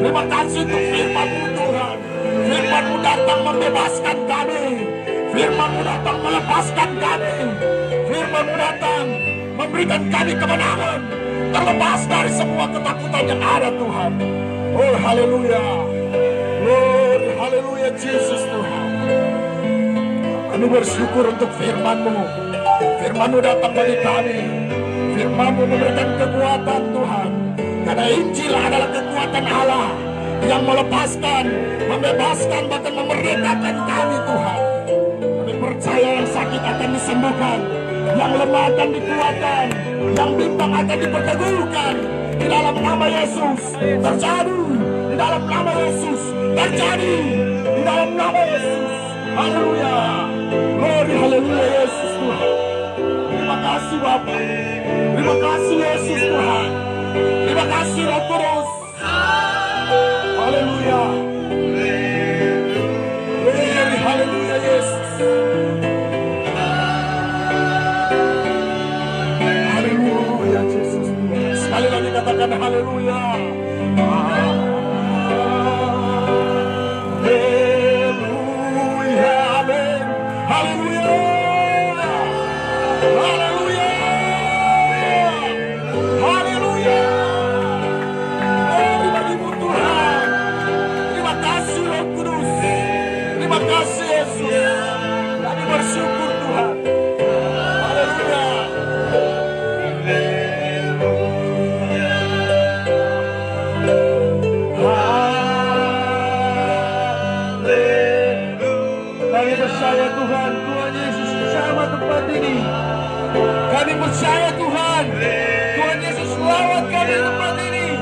Terima kasih untuk firman-Mu Tuhan. Firman-Mu datang membebaskan kami. Firman-Mu datang melepaskan kami. Firman-Mu datang memberikan kami kemenangan, terlepas dari semua ketakutan yang ada Tuhan. Oh haleluya. Lord haleluya Jesus Tuhan. Kami bersyukur untuk firman-Mu. Firman-Mu datang bagi kami. Firman-Mu memberikan kekuatan Tuhan. Karena Injil adalah kekuatan Allah yang melepaskan, membebaskan, bahkan memerdekakan kami Tuhan. Kami percaya yang sakit akan disembuhkan, yang lemah akan dikuatkan, yang bimbang akan diperteguhkan. Di dalam nama Yesus terjadi. Di dalam nama Yesus terjadi. Di dalam nama Yesus. Haleluya. Glory haleluya Yesus Tuhan. Terima kasih Bapa. Terima kasih Yesus Tuhan. Terima kasih Roh Kudus. Haleluya. percaya Tuhan, Tuhan Yesus jamah tempat ini. Kami percaya Tuhan, Tuhan Yesus lawat kami tempat ini.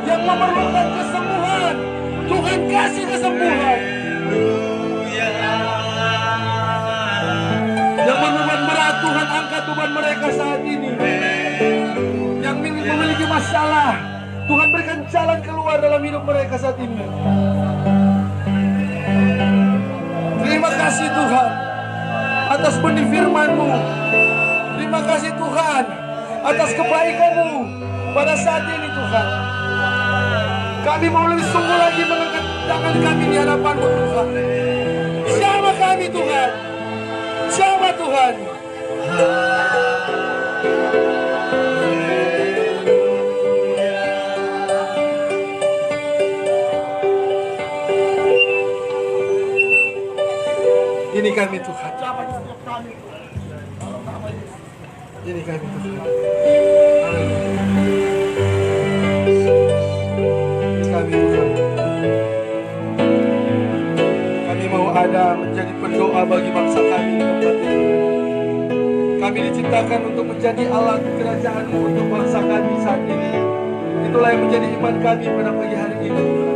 Yang memerlukan kesembuhan, Tuhan kasih kesembuhan. Yang beban berat, Tuhan angkat beban mereka saat ini. Yang memiliki masalah, Tuhan berikan jalan keluar dalam hidup mereka saat ini. Terima kasih Tuhan atas benih firman-Mu. Terima kasih Tuhan atas kebaikan-Mu pada saat ini Tuhan. Kami mau lebih sungguh lagi mengangkat tangan kami di hadapan-Mu Tuhan. Jamah kami Tuhan, jamah Tuhan. Ini kami Tuhan. Ini kami Tuhan. Ini kami Tuhan. Kami mau ada menjadi pendoa bagi bangsa kami di tempat ini. Kami diciptakan untuk menjadi alat kerajaan-Mu untuk bangsa kami saat ini. Itulah yang menjadi iman kami pada pagi hari ini Tuhan.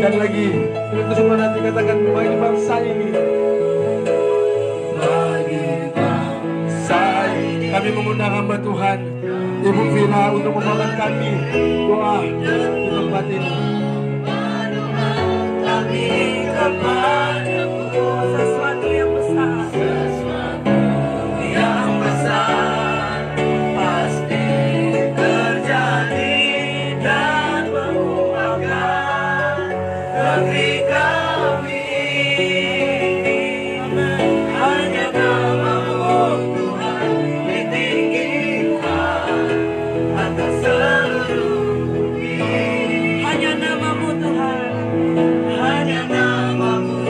Sekali lagi, untuk semua nanti katakan bagi bangsa ini. Bagi bangsa ini. Kami mengundang hamba Tuhan, Ibu Vina, untuk membawakan kami doa di tempat ini. Kami kepadamu sesuatu yang besar, sesuatu yang besar pasti terjadi dan mengubahkan negeri kami. Hanya nama-Mu Tuhan ditinggikan atas seluruh bumi. Hanya nama-Mu Tuhan, hanya nama-Mu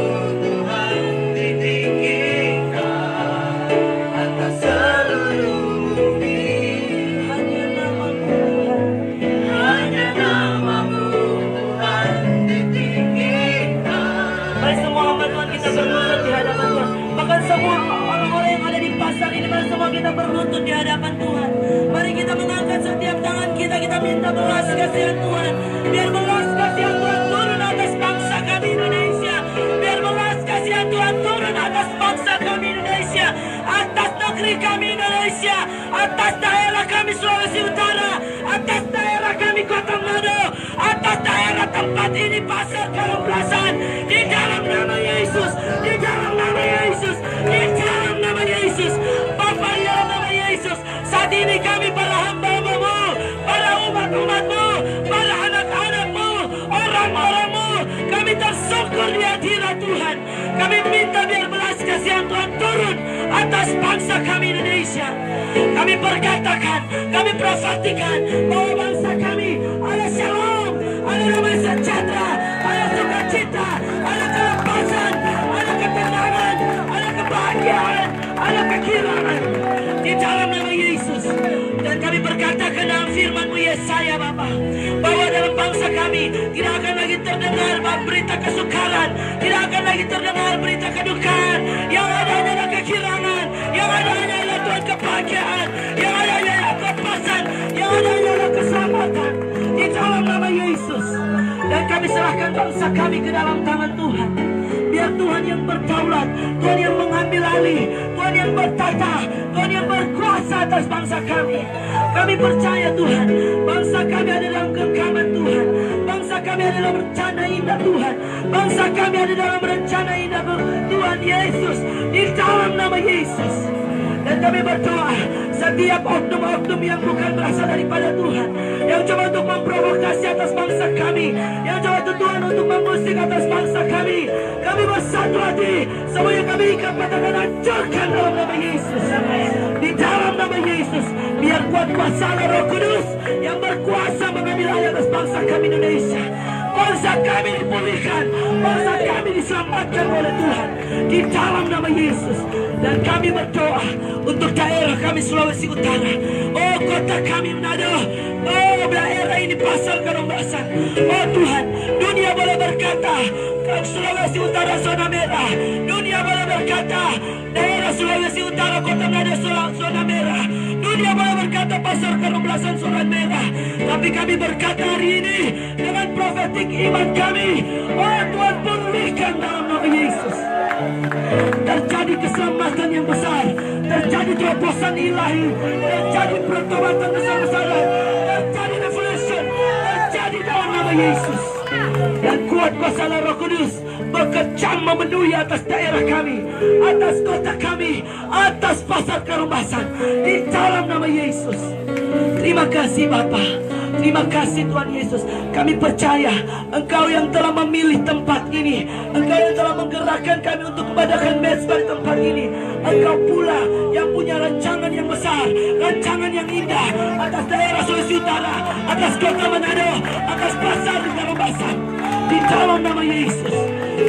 Tuhan ditinggikan atas seluruh bumi. Hanya nama-Mu Tuhan, hanya nama-Mu Tuhan ditinggikan. Mari semua hamba Tuhan kita berlutut di hadapan Tuhan. Bahkan semua orang-orang yang ada di pasar ini, mari semua kita berlutut di hadapan Tuhan. Mari kita mengangkat setiap tangan kita, kita minta belas kasihan Tuhan. Biar belas kasihan Tuhan turun atas bangsa kami Indonesia. Biar belas kasihan Tuhan turun atas bangsa kami Indonesia, atas negeri kami Indonesia, atas daerah kami Sulawesi Utara, atas daerah kami Kota Manado, atas daerah tempat ini Pasar Kalunglasan. Di dalam nama Yesus, di dalam nama Yesus, di dalam nama Yesus, Bapa, di dalam nama Yesus. Saat ini kami para hamba-Mu, para umat-umat-Mu, para anak-anak-Mu, orang-orang-Mu, kami tersyukur di hadirat Tuhan. Kami minta biar belas kasihan Tuhan turun atas bangsa kami Indonesia. Kami perkatakan, kami profetikan bahwa bangsa kami ada shalom, ada damai sejahtera, ada sukacita, ada kelepasan, ada ketenangan, ada kebahagiaan, ada kekirangan di dalam nama Yesus. Dan kami berkatakan dalam firman-Mu Yesaya Bapa, bahwa dalam bangsa kami tidak akan lagi terdengar berita kesukaran, tidak akan lagi terdengar berita kedukaan. Yang ada adalah kekirangan, yang ada adalah Tuhan kebahagiaan, yang ada adalah kelepasan, yang ada adalah keselamatan di dalam nama Yesus. Dan kami serahkan bangsa kami ke dalam tangan Tuhan. Biar Tuhan yang berdaulat, Tuhan yang mengambil alih, Tuhan yang bertata, Tuhan yang berkuasa atas bangsa kami. Kami percaya Tuhan, bangsa kami ada dalam genggaman Tuhan. kami ada dalam rencana indah Tuhan. Bangsa kami ada dalam rencana indah Tuhan Yesus. Di dalam nama Yesus. Dan kami berdoa, setiap oknum-oknum yang bukan berasal daripada Tuhan, yang coba untuk memprovokasi atas bangsa kami, yang coba Tuhan untuk mengusik atas bangsa kami bersatu hati. Semua yang kami ikat katakan hancurkan dalam nama Yesus. Di dalam nama Yesus, biar kuat kuasa Roh Kudus yang berkuasa mengambil alih atas bangsa kami Indonesia. Bangsa kami dipulihkan, bangsa kami diselamatkan oleh Tuhan di dalam nama Yesus. Dan kami berdoa untuk daerah kami Sulawesi Utara, oh kota kami Manado, oh daerah ini pasal Karombasan. Oh Tuhan, dunia boleh berkata Sulawesi Utara zona merah, dunia boleh berkata daerah Sulawesi Utara kota Manado zona merah, dunia boleh berkata pasar Karombasan zona merah. Tapi kami berkata hari ini dengan profetik iman kami, oh Tuhan pulihkan dalam nama Yesus. Terjadi keselamatan yang besar, terjadi terobosan ilahi, terjadi pertobatan besar-besaran, terjadi revolution, terjadi dalam nama Yesus. Dan kuat kuasa Roh Kudus bekerja memenuhi atas daerah kami, atas kota kami, atas pasar Karombasan di dalam nama Yesus. Terima kasih Bapa. Terima kasih Tuhan Yesus. Kami percaya Engkau yang telah memilih tempat ini, Engkau yang telah menggerakkan kami untuk mengadakan mezbah di tempat ini. Engkau pula yang punya rancangan yang besar, rancangan yang indah atas daerah Sulawesi Utara, atas kota Manado, atas pasar di Karombasan di dalam nama Yesus.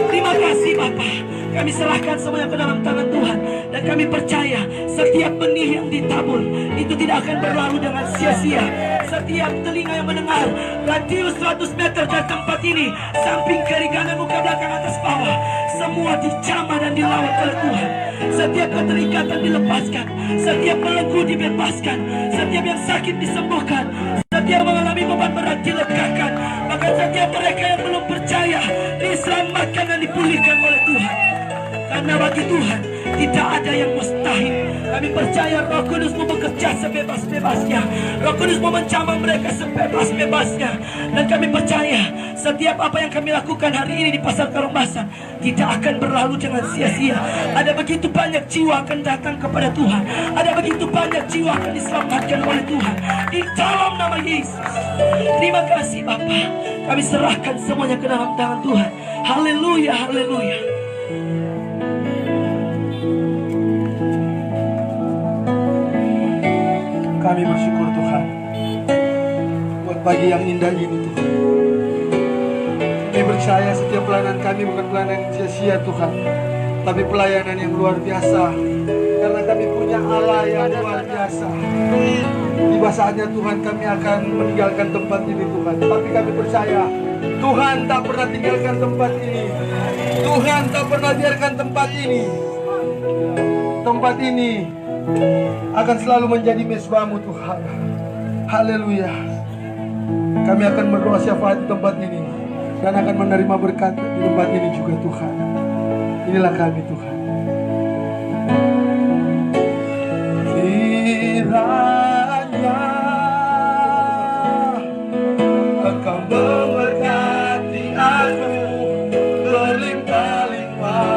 Terima kasih Bapa. Kami serahkan semuanya ke dalam tangan Tuhan. Dan kami percaya setiap benih yang ditabur itu tidak akan berlalu dengan sia-sia. Setiap telinga yang mendengar radius 100 meter dari tempat ini, samping kiri kanan muka belakang atas bawah, semua dijamah dan dilawan oleh Tuhan. Setiap keterikatan dilepaskan, setiap belenggu dibebaskan, setiap yang sakit disembuhkan, setiap mengalami beban berat dilegakan. Bahkan setiap mereka yang belum percaya diselamatkan dan dipulihkan oleh Tuhan. Karena bagi Tuhan tidak ada yang mustahil. Kami percaya Roh Kudus mau bekerja sebebas-bebasnya. Roh Kudus mau mencamang mereka sebebas-bebasnya. Dan kami percaya setiap apa yang kami lakukan hari ini di pasar Karombasan tidak akan berlalu dengan sia-sia. Ada begitu banyak jiwa akan datang kepada Tuhan. Ada begitu banyak jiwa akan diselamatkan oleh Tuhan di dalam nama Yesus. Terima kasih Bapa. Kami serahkan semuanya ke dalam tangan Tuhan. Haleluya, haleluya. Kami bersyukur Tuhan buat pagi yang indah ini Tuhan. Kami percaya setiap pelayanan kami bukan pelayanan yang sia-sia Tuhan, tapi pelayanan yang luar biasa. Karena kami punya Allah yang luar biasa. Tiba saatnya Tuhan kami akan meninggalkan tempat ini Tuhan. Tapi kami percaya Tuhan tak pernah tinggalkan tempat ini. Tuhan tak pernah biarkan tempat ini. Tempat ini akan selalu menjadi mezbahmu Tuhan. Haleluya. Kami akan berdoa syafaat di tempat ini dan akan menerima berkat di tempat ini juga Tuhan. Inilah kami Tuhan. Kiranya Engkau memberkati aku berlimpah-limpah.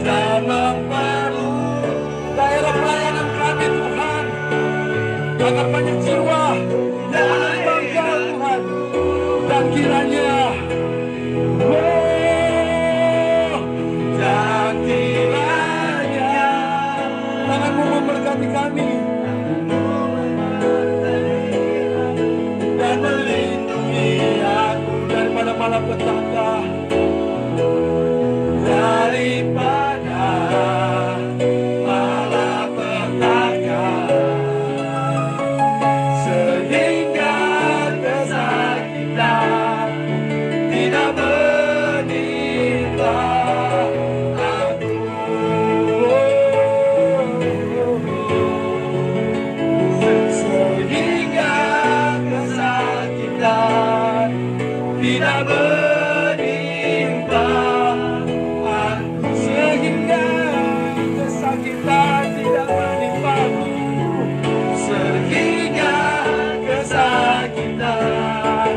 Jangan perlu kami dan melindungi aku daripada malapetaka, daripada malapetaka, sehingga kesakitan tidak menimpa aku. Sehingga kesakitan tidak menimpa aku. Sehingga kesakitan tidak menimpaku. Sehingga kesakitan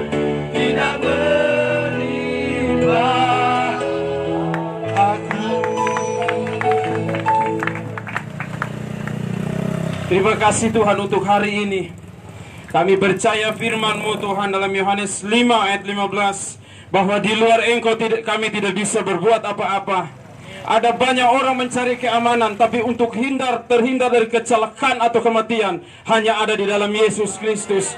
tidak menimpa aku. Terima kasih Tuhan untuk hari ini. Kami percaya firman-Mu Tuhan dalam Yohanes 5 ayat 15, bahwa di luar Engkau kami tidak bisa berbuat apa-apa. Ada banyak orang mencari keamanan, tapi untuk terhindar dari kecelakaan atau kematian hanya ada di dalam Yesus Kristus.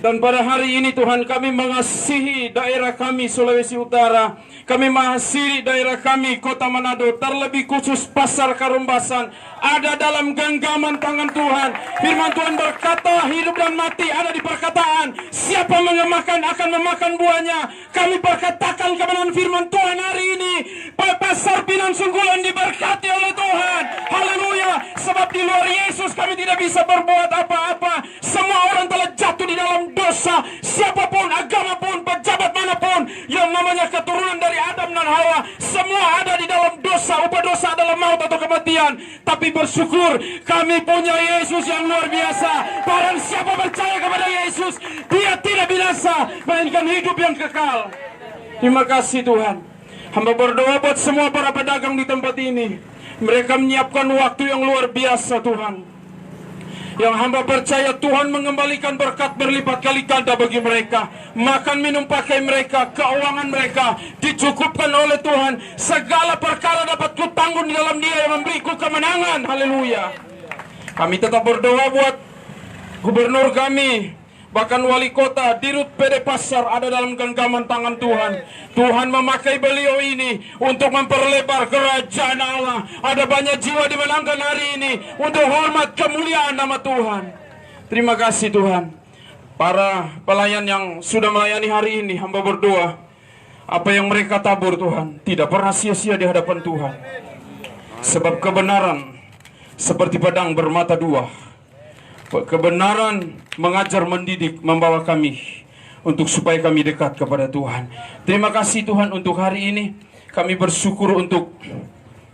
Dan pada hari ini Tuhan, kami mengasihi daerah kami Sulawesi Utara, kami mengasihi daerah kami Kota Manado, terlebih khusus Pasar Karumbasan ada dalam genggaman tangan Tuhan. Firman Tuhan berkata, hidup dan mati ada di perkataan. Siapa mengemakan akan memakan buahnya. Kami berkatakan kebenaran firman Tuhan hari ini, Pasar Pinang Sunggulan diberkati oleh Tuhan. Haleluya. Sebab di luar Yesus kami tidak bisa berbuat apa-apa. Semua orang telah jatuh di dalam dosa. Siapapun, agama pun, pejabat manapun yang namanya keturunan dari Adam dan Hawa, semua ada di dalam dosa. Upah dosa adalah maut atau kematian. Tapi bersyukur kami punya Yesus yang luar biasa. Barang siapa percaya kepada Yesus, dia tidak binasa, melainkan hidup yang kekal. Terima kasih Tuhan. Hamba berdoa buat semua para pedagang di tempat ini. Mereka menyiapkan waktu yang luar biasa Tuhan. Yang hamba percaya Tuhan mengembalikan berkat berlipat kali ganda bagi mereka. Makan minum pakai mereka, keuangan mereka dicukupkan oleh Tuhan. Segala perkara dapat kutanggung di dalam Dia yang memberiku kemenangan. Haleluya. Kami tetap berdoa buat gubernur kami, bahkan wali kota, Dirut PD Pasar ada dalam genggaman tangan Tuhan. Tuhan memakai beliau ini untuk memperlebar kerajaan Allah. Ada banyak jiwa dimenangkan hari ini untuk hormat kemuliaan nama Tuhan. Terima kasih Tuhan. Para pelayan yang sudah melayani hari ini, hamba berdoa, apa yang mereka tabur Tuhan tidak pernah sia-sia di hadapan Tuhan. Sebab kebenaran seperti pedang bermata dua. Kebenaran mengajar, mendidik, membawa kami untuk supaya kami dekat kepada Tuhan. Terima kasih Tuhan untuk hari ini. Kami bersyukur untuk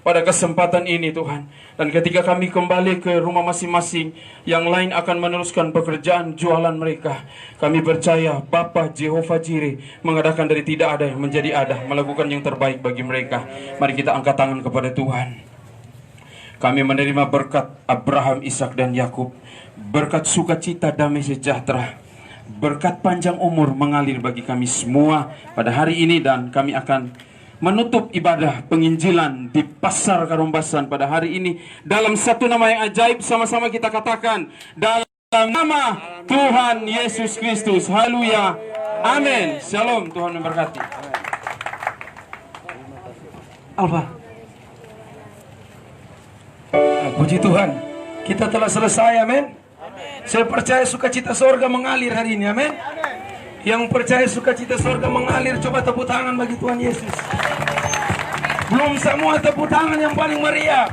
pada kesempatan ini Tuhan. Dan ketika kami kembali ke rumah masing-masing, yang lain akan meneruskan pekerjaan jualan mereka. Kami percaya Bapa Jehovah Jireh mengadakan dari tidak ada menjadi ada, melakukan yang terbaik bagi mereka. Mari kita angkat tangan kepada Tuhan. Kami menerima berkat Abraham, Ishak dan Yakub, berkat sukacita, damai sejahtera, berkat panjang umur mengalir bagi kami semua pada hari ini. Dan kami akan menutup ibadah penginjilan di Pasar Karumbasan pada hari ini dalam satu nama yang ajaib. Sama-sama kita katakan, dalam nama Tuhan Yesus Kristus. Haleluya. Amin. Shalom. Tuhan memberkati. Alfa. Puji Tuhan, kita telah selesai, amin. Saya percaya sukacita sorga mengalir hari ini, amin. Yang percaya sukacita sorga mengalir, coba tepuk tangan bagi Tuhan Yesus. Belum semua tepuk tangan yang paling meriah.